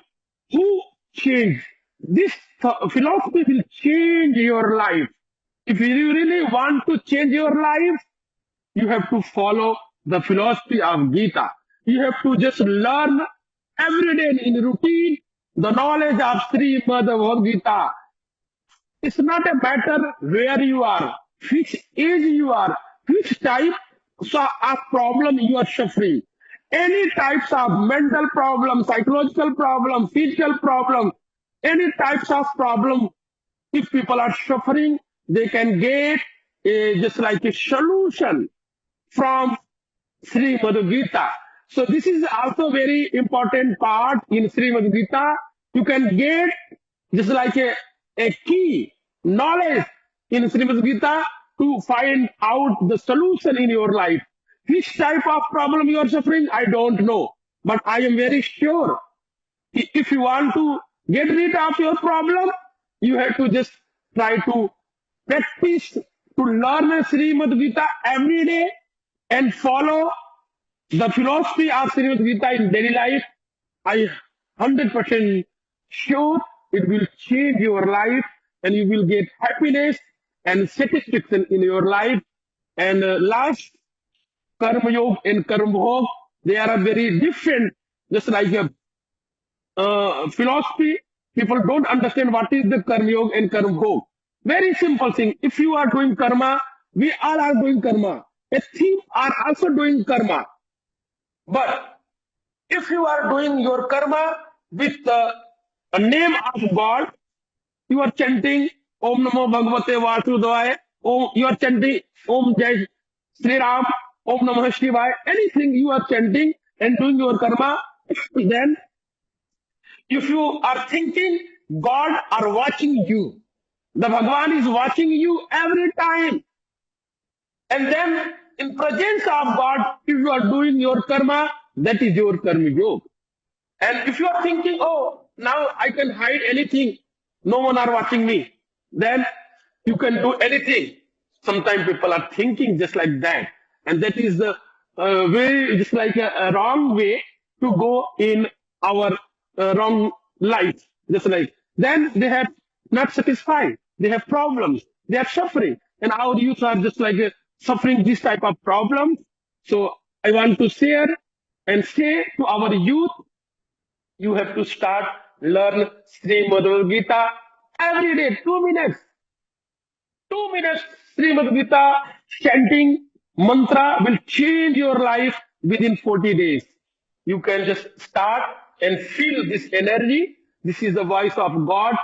S4: who changed. This philosophy will change your life. If you really want to change your life, you have to follow the philosophy of Gita. You have to just learn every day in routine the knowledge of Shrimad Bhagavad Gita. It's not a matter where you are, which age you are, which type of problem you are suffering. Any types of mental problem, psychological problem, physical problem, any types of problem, if people are suffering, they can get just like a solution from Srimad Gita. So this is also very important part in Srimad Gita. You can get just like a key knowledge in Srimad Gita to find out the solution in your life. Which type of problem you are suffering, I don't know. But I am very sure if you want to get rid of your problem, you have to just try to practice to learn Srimad Gita every day and follow the philosophy of Srimad Gita in daily life. I 100% sure it will change your life and you will get happiness and satisfaction in your life. And last, Karma Yoga and Karma Bhog, they are very different, just like a philosophy. People don't understand what is the Karma Yoga and Karma Bhog. Very simple thing. If you are doing karma, we all are doing karma. A thief are also doing karma. But if you are doing your karma, with a name of God. You are chanting Om Namo Bhagavate Vasudevaya. You are chanting Om Jai Shri Ram, Om Namah Shivaya. Anything you are chanting and doing your karma, then if you are thinking God are watching you, the Bhagavan is watching you every time. And then in presence of God, if you are doing your karma, that is your karma yoga. And if you are thinking, oh, now I can hide anything, no one are watching me, then you can do anything. Sometimes people are thinking just like that. And that is the way, just like a wrong way to go in our wrong life. Just like, then they have not satisfied. They have problems. They are suffering. And our youth are just like suffering this type of problems. So I want to share and say to our youth, you have to start learn Srimad Gita every day, 2 minutes. 2 minutes Srimad Gita chanting mantra will change your life within 40 days. You can just start and feel this energy. This is the voice of God.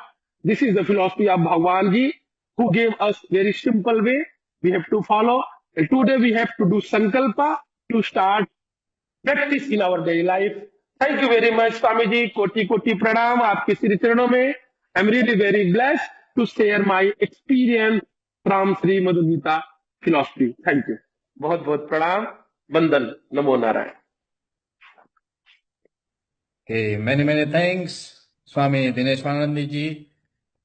S4: This is the philosophy of Bhagwan Ji, who gave us very simple way. We have to follow. And today we have to do sankalpa to start practice in our daily life. Thank you very much, Swamiji. Koti koti pranam आपके श्री चरणों में. I'm really very blessed to share my experience from Sri Madhugita philosophy. Thank you. बहुत बहुत प्रणाम. वंदन. नमो Narayan.
S1: Okay, many thanks, Swami Dineshwanandi ji.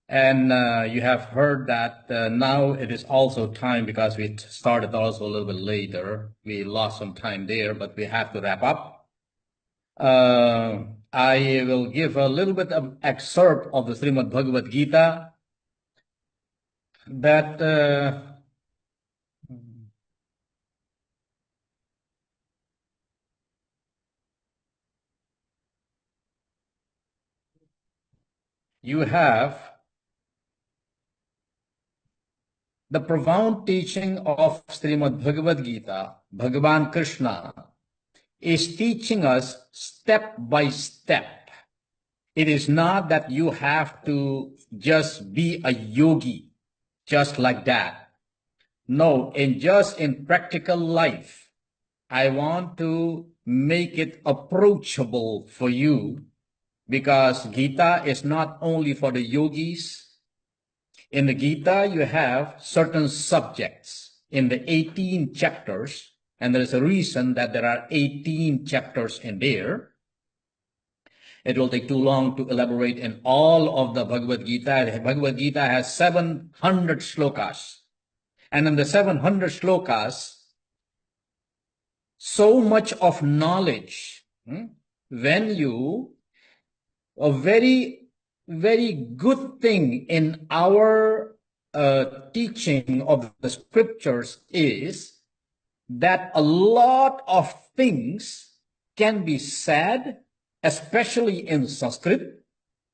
S1: And you have heard that now it is also time, because we started also a little bit later. We lost some time there, but we have to wrap up. I will give a little bit of excerpt of the Srimad Bhagavad Gita that you have the profound teaching of Srimad Bhagavad Gita. Bhagavan Krishna is teaching us step by step. It is not that you have to just be a yogi, just like that. No, in practical life, I want to make it approachable for you, because Gita is not only for the yogis. In the Gita, you have certain subjects in the 18 chapters, and there is a reason that there are 18 chapters in there. It will take too long to elaborate in all of the Bhagavad Gita. The Bhagavad Gita has 700 shlokas. And in the 700 shlokas, so much of knowledge. When you, a very, very good thing in our teaching of the scriptures is that a lot of things can be said, especially in Sanskrit.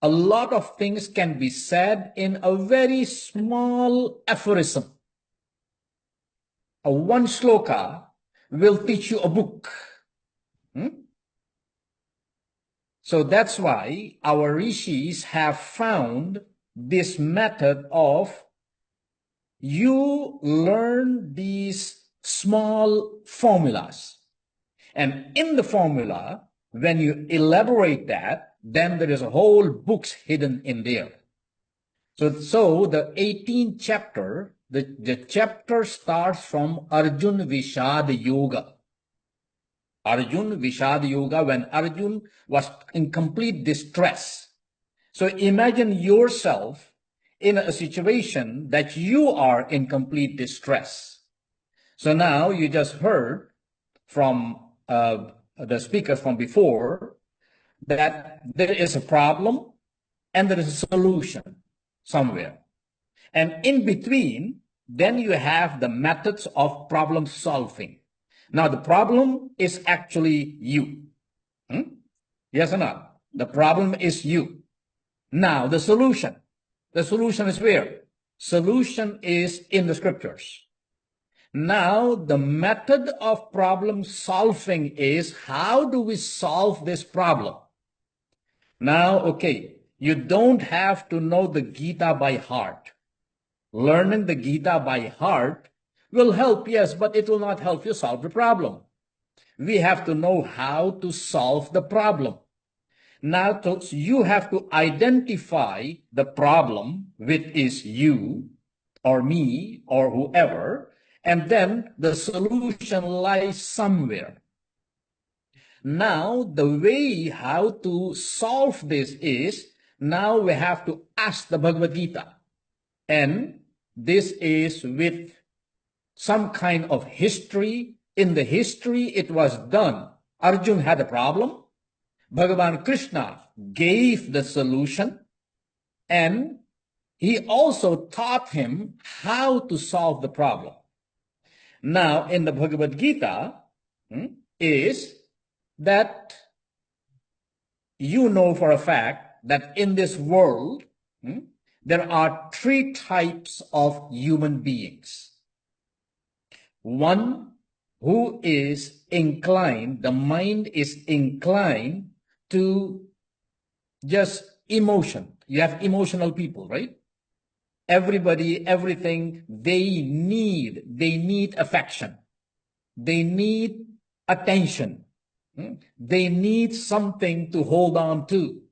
S1: A lot of things can be said in a very small aphorism. A one shloka will teach you a book. So that's why our rishis have found this method of you learn these small formulas. And in the formula, when you elaborate that, then there is a whole books hidden in there. So the 18th chapter, the chapter starts from Arjun Vishad Yoga. Arjun Vishad Yoga, when Arjun was in complete distress. So imagine yourself in a situation that you are in complete distress. So now you just heard from the speakers from before that there is a problem and there is a solution somewhere. And in between, then you have the methods of problem solving. Now, the problem is actually you. Yes or not? The problem is you. Now, the solution. The solution is where? Solution is in the scriptures. Now, the method of problem solving is, how do we solve this problem? Now, okay, you don't have to know the Gita by heart. Learning the Gita by heart will help, yes, but it will not help you solve the problem. We have to know how to solve the problem. Now, you have to identify the problem, which is you or me or whoever, and then the solution lies somewhere. Now, the way how to solve this is, now we have to ask the Bhagavad Gita. And this is with some kind of history. In the history, it was done. Arjun had a problem. Bhagavan Krishna gave the solution, and he also taught him how to solve the problem. Now, in the Bhagavad Gita, is that you know for a fact that in this world, there are three types of human beings. One who is inclined, the mind is inclined to just emotion. You have emotional people, right? Everybody, everything, they need affection. They need attention. They need something to hold on to.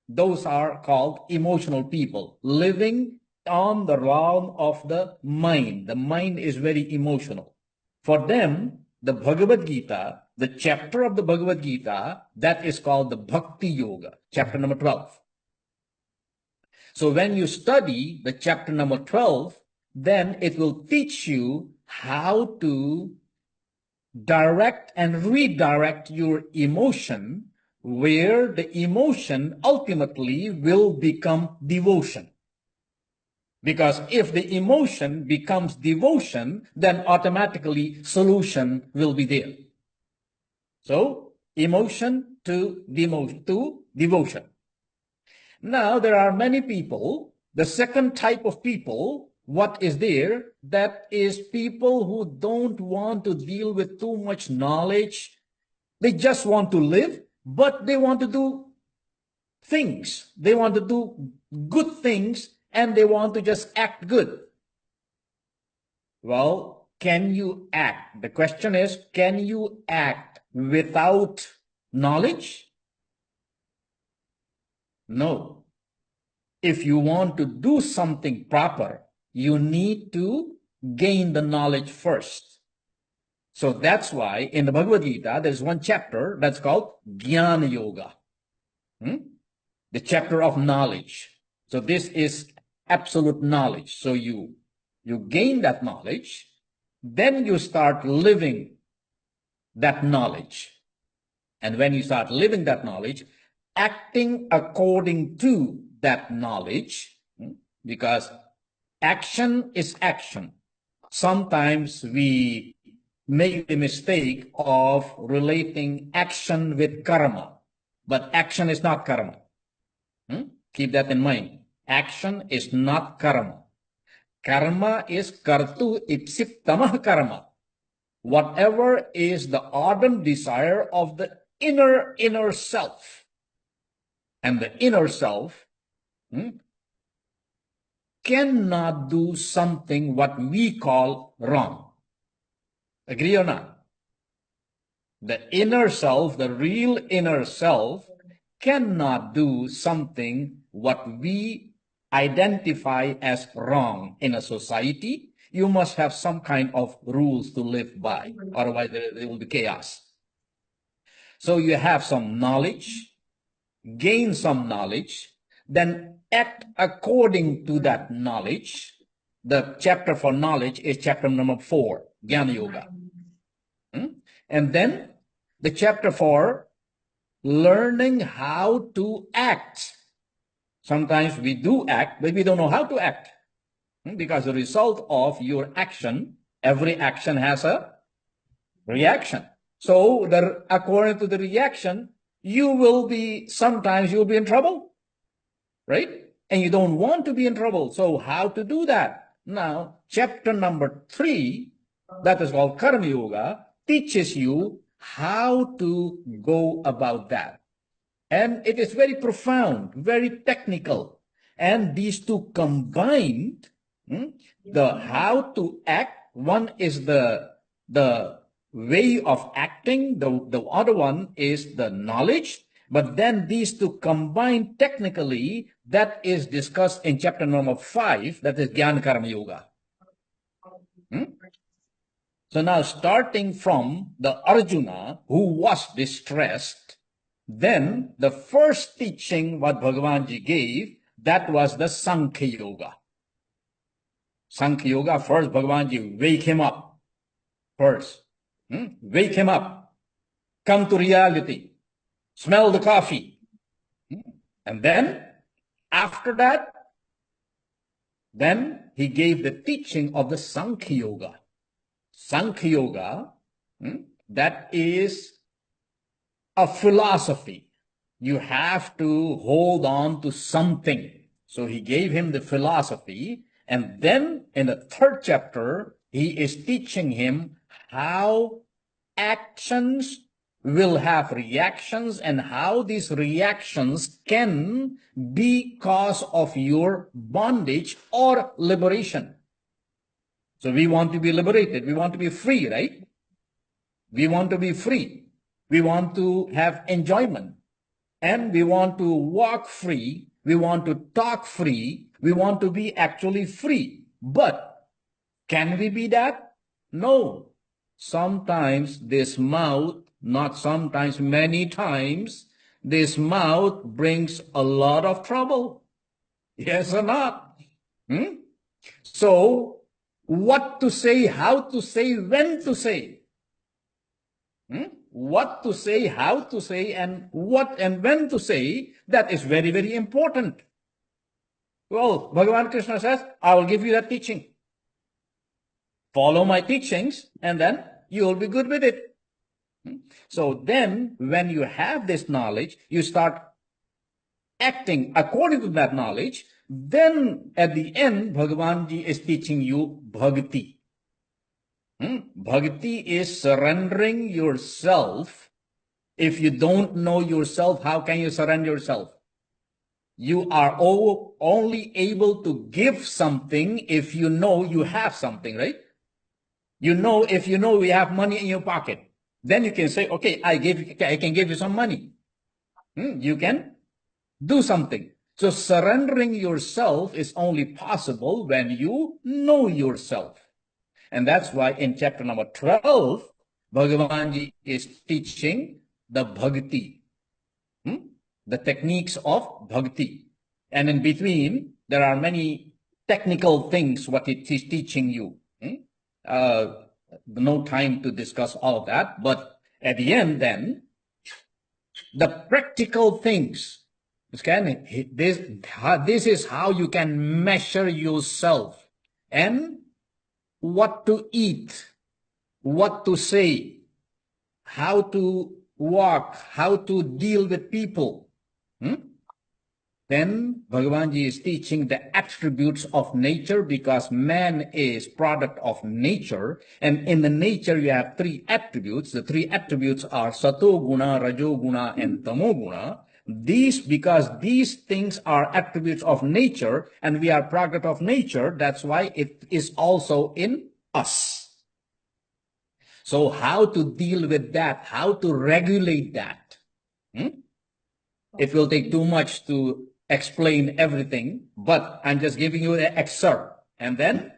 S1: Those are called emotional people, living on the realm of the mind. The mind is very emotional. For them, the Bhagavad Gita, the chapter of the Bhagavad Gita, that is called the Bhakti Yoga, chapter number 12. So when you study the chapter number 12, then it will teach you how to direct and redirect your emotion, where the emotion ultimately will become devotion. Because if the emotion becomes devotion, then automatically solution will be there. So emotion to devotion. Now there are many people. The second type of people, what is there? That is people who don't want to deal with too much knowledge. They just want to live, but they want to do things. They want to do good things, and they want to just act good. Well, can you act? The question is, can you act without knowledge? No. If you want to do something proper, you need to gain the knowledge first. So that's why in the Bhagavad Gita, there's one chapter that's called Jnana Yoga, the chapter of knowledge. So this is absolute knowledge. So you gain that knowledge, then you start living that knowledge. And when you start living that knowledge, acting according to that knowledge, because action is action. Sometimes we make the mistake of relating action with karma, but action is not karma. Keep that in mind. Action is not karma. Karma is kartu ipsit tamah karma. Whatever is the ardent desire of the inner self. And the inner self cannot do something what we call wrong. Agree or not? The inner self, the real inner self, cannot do something what we identify as wrong in a society. You must have some kind of rules to live by, otherwise there will be chaos. So you have some knowledge, gain some knowledge, then act according to that knowledge. The chapter for knowledge is chapter number 4, Jnana Yoga. And then the chapter for learning how to act. Sometimes we do act, but we don't know how to act. Because the result of your action, every action has a reaction. So according to the reaction, sometimes you'll be in trouble, right? And you don't want to be in trouble. So how to do that? Now, chapter number 3, that is called Karma Yoga, teaches you how to go about that. And it is very profound, very technical. And these two combined, the how to act, one is the way of acting, the other one is the knowledge. But then these two combined technically, that is discussed in chapter number 5, that is Jnana Karma Yoga. So now starting from the Arjuna who was distressed, then the first teaching what Bhagavanji gave, that was the Sankhya Yoga. Sankhya Yoga, first Bhagavanji wake him up. First, wake him up. Come to reality. Smell the coffee. And then, after that, then he gave the teaching of the Sankhya Yoga. Sankhya Yoga, that is a philosophy. You have to hold on to something. So he gave him the philosophy. And then in the 3rd chapter, he is teaching him how actions will have reactions and how these reactions can be cause of your bondage or liberation. So we want to be liberated. We want to be free, right? We want to be free. We want to have enjoyment. And we want to walk free. We want to talk free. We want to be actually free. But can we be that? No. Sometimes this mouth, not sometimes, many times, this mouth brings a lot of trouble. Yes or not? So, what to say, how to say, when to say. What to say, how to say, and what and when to say, that is very, very important. Well, Bhagavan Krishna says, I will give you that teaching. Follow my teachings, and then you will be good with it. So then, when you have this knowledge, you start acting according to that knowledge. Then, at the end, Bhagavanji is teaching you bhakti. Bhakti is surrendering yourself. If you don't know yourself, how can you surrender yourself? You are only able to give something if you know you have something, right? If you know you have money in your pocket, then you can say, okay, I can give you some money. You can do something. So surrendering yourself is only possible when you know yourself. And that's why in chapter number 12, Bhagavanji is teaching the bhakti, the techniques of bhakti. And in between, there are many technical things what it is teaching you. No time to discuss all of that. But at the end, then, the practical things, this is how you can measure yourself and what to eat, what to say, how to walk, how to deal with people. Then Bhagavanji is teaching the attributes of nature, because man is product of nature. And in the nature, you have 3 attributes. The 3 attributes are Sato Guna, Rajo Guna, and Tamo Guna. Because these things are attributes of nature, and we are product of nature, that's why it is also in us. So how to deal with that? How to regulate that? It will take too much to explain everything, but I'm just giving you an excerpt. And then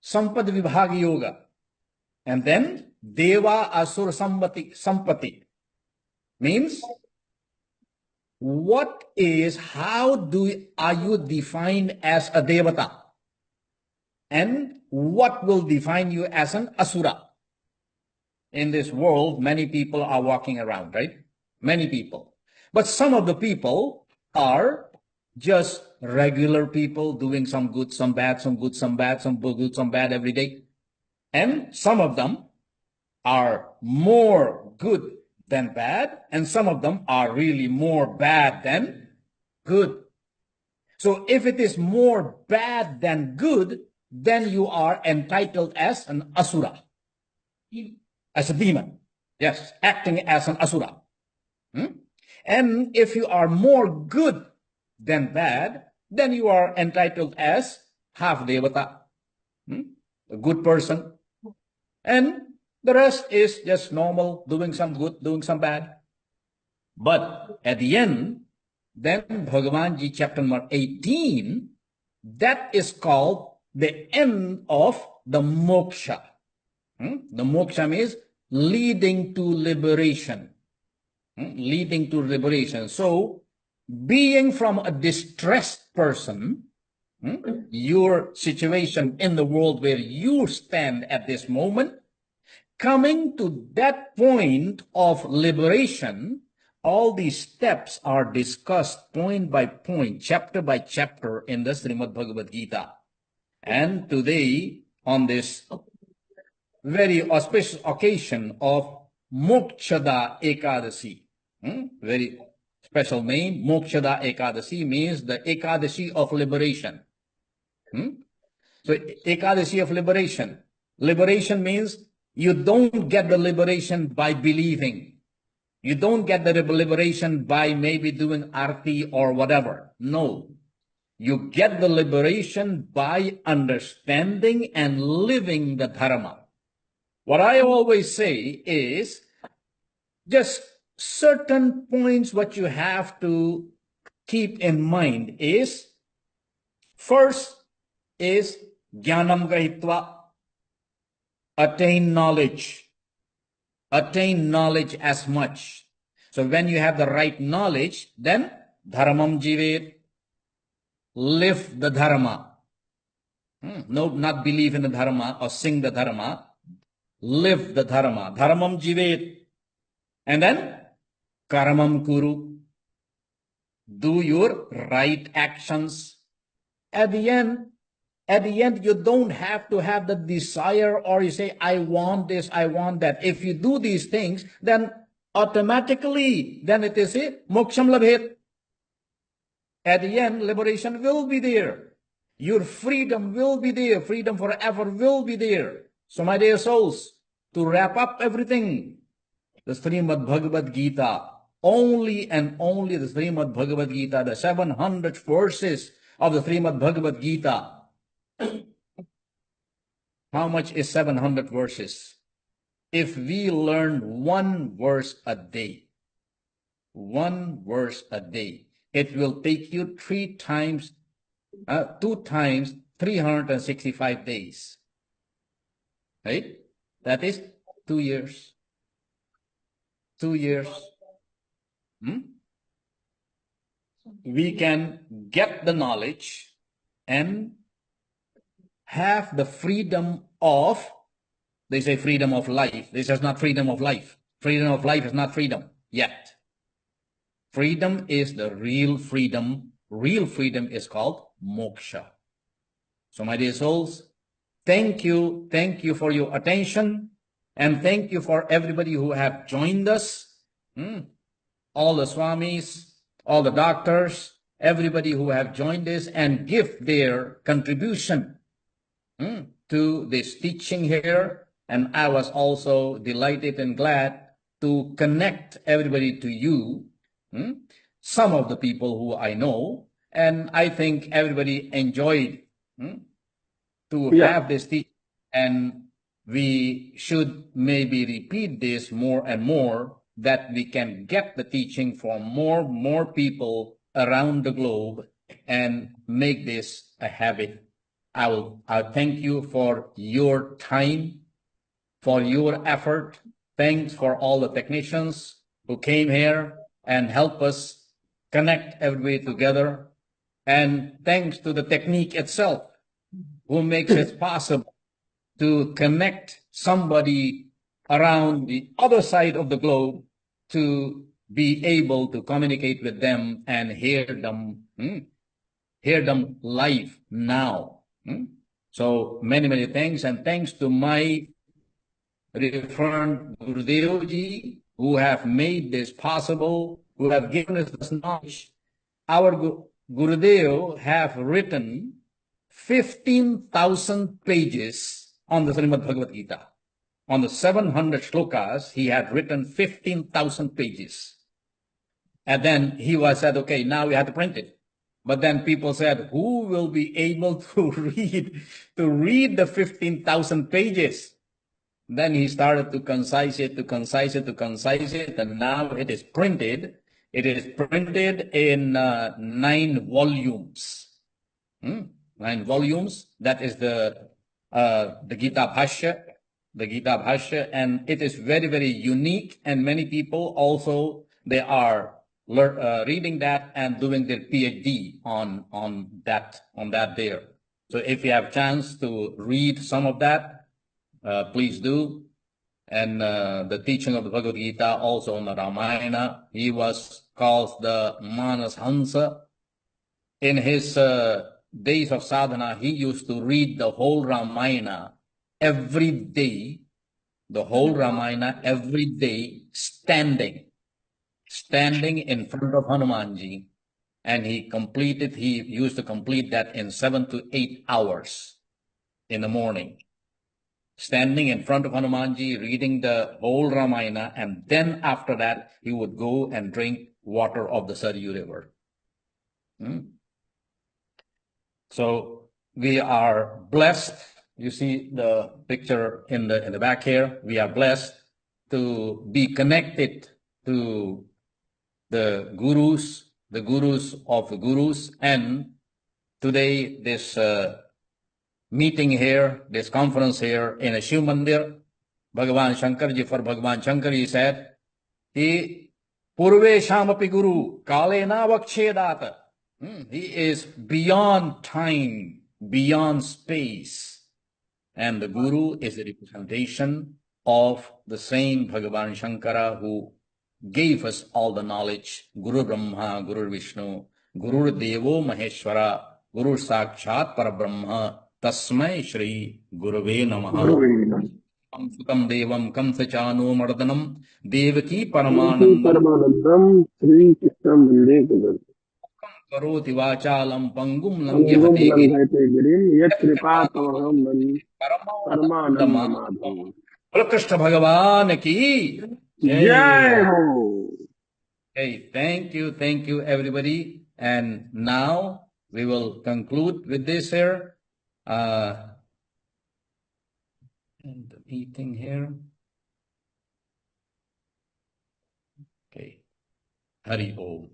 S1: Sampad Vibhag Yoga. And then Deva Asura Sampati. Means, how are you defined as a Devata? And what will define you as an Asura? In this world, many people are walking around, right? Many people. But some of the people are just regular people doing some good, some bad, some good, some bad, some good, some bad every day. And some of them are more good than bad, and some of them are really more bad than good. So if it is more bad than good, then you are entitled as an asura, as a demon. Yes, acting as an asura. And if you are more good than bad, then you are entitled as half devata, a good person. And the rest is just normal, doing some good, doing some bad. But at the end, then Bhagavanji chapter number 18, that is called the end of the moksha. The moksha means leading to liberation. Leading to liberation. So, being from a distressed person, your situation in the world where you stand at this moment, coming to that point of liberation, all these steps are discussed point by point, chapter by chapter in the Shrimad Bhagavad Gita. And today, on this very auspicious occasion of Mokshada Ekadasi, very special name, Mokshada Ekadasi means the Ekadasi of liberation. So Ekadasi of liberation. Liberation means you don't get the liberation by believing. You don't get the liberation by maybe doing arti or whatever. No. You get the liberation by understanding and living the dharma. What I always say is just certain points what you have to keep in mind is, first is jnanam grahitva, attain knowledge as much. So when you have the right knowledge, then dharmam jivet, live the dharma. No, not believe in the dharma or sing the dharma, live the dharma. Dharmam jivet. And then karamam kuru, do your right actions. At the end, you don't have to have the desire or you say, I want this, I want that. If you do these things, then automatically, then it is it, moksham labhet. At the end, liberation will be there. Your freedom will be there. Freedom forever will be there. So my dear souls, to wrap up everything, the Shrimad Bhagavad Gita, only and only the Shrimad Bhagavad Gita, the 700 verses of the Shrimad Bhagavad Gita. How much is 700 verses? If we learn one verse a day, it will take you 2 times 365 days. Right? That is 2 years. 2 years. We can get the knowledge and have the freedom of, they say freedom of life. This is not freedom of life. Freedom of life is not freedom yet. Freedom is the real freedom. Real freedom is called moksha. So my dear souls, thank you for your attention, and thank you for everybody who have joined us. All the swamis, all the doctors, everybody who have joined us and give their contribution to this teaching here. And I was also delighted and glad to connect everybody to you, some of the people who I know, and I think everybody enjoyed to have this teaching, and we should maybe repeat this more and more, that we can get the teaching from more people around the globe and make this a habit. I thank you for your time, for your effort. Thanks for all the technicians who came here and helped us connect everybody together. And thanks to the technique itself, who makes it possible to connect somebody around the other side of the globe to be able to communicate with them and hear them live now. So many thanks, and thanks to my Reverend Gurudev ji, who have made this possible, who have given us this knowledge. Our Gurudev have written 15,000 pages on the Shrimad Bhagavad Gita. On the 700 shlokas, he had written 15,000 pages. And then he was said, okay, now we have to print it. But then people said, who will be able to read the 15,000 pages? Then he started to concise it, and now it is printed. It is printed in 9 volumes. 9 volumes. That is the Gita Bhashya, and it is very, very unique. And many people also, they are reading that and doing their PhD on that there. So if you have chance to read some of that, please do. And the teaching of the Bhagavad Gita, also on the Ramayana, he was called the Manas Hansa. In his days of sadhana, he used to read the whole Ramayana every day, standing in front of Hanumanji. And he used to complete that in 7 to 8 hours in the morning. Standing in front of Hanumanji, reading the whole Ramayana, and then after that, he would go and drink water of the Saryu River. So we are blessed. You see the picture in the back here. We are blessed to be connected to the gurus of the gurus. And today, this meeting here, this conference here in a Shiv Mandir, Bhagavan Shankarji, for Bhagavan Shankar, he said, he purveshamapi guru kalena vakshedata. He is beyond time, beyond space. And the guru is the representation of the same Bhagavan Shankara who gave us all the knowledge. Guru Brahma, Guru Vishnu, Guru Devo Maheshwara, Guru Sakshat Parabrahma, Tasmai Shri Guruve Namaha. Sutam Devam Kamsachano Mardanam Devaki Paramanandam
S4: परमानंदम Shri Krishna वंदे जगत
S1: Karoti Vachalam Pangum
S4: अंगुम
S1: Langyahate Giri
S4: लंघयते गिरिम यत् कृपा तमहम परमानंद
S1: Paramanandama.
S4: Madhav
S1: Krishna Bhagavan ki
S4: जय
S1: Jai.
S4: हो.
S1: Hey, thank you, everybody. And now we will conclude with this here. And the meeting here. Okay. Hari Om.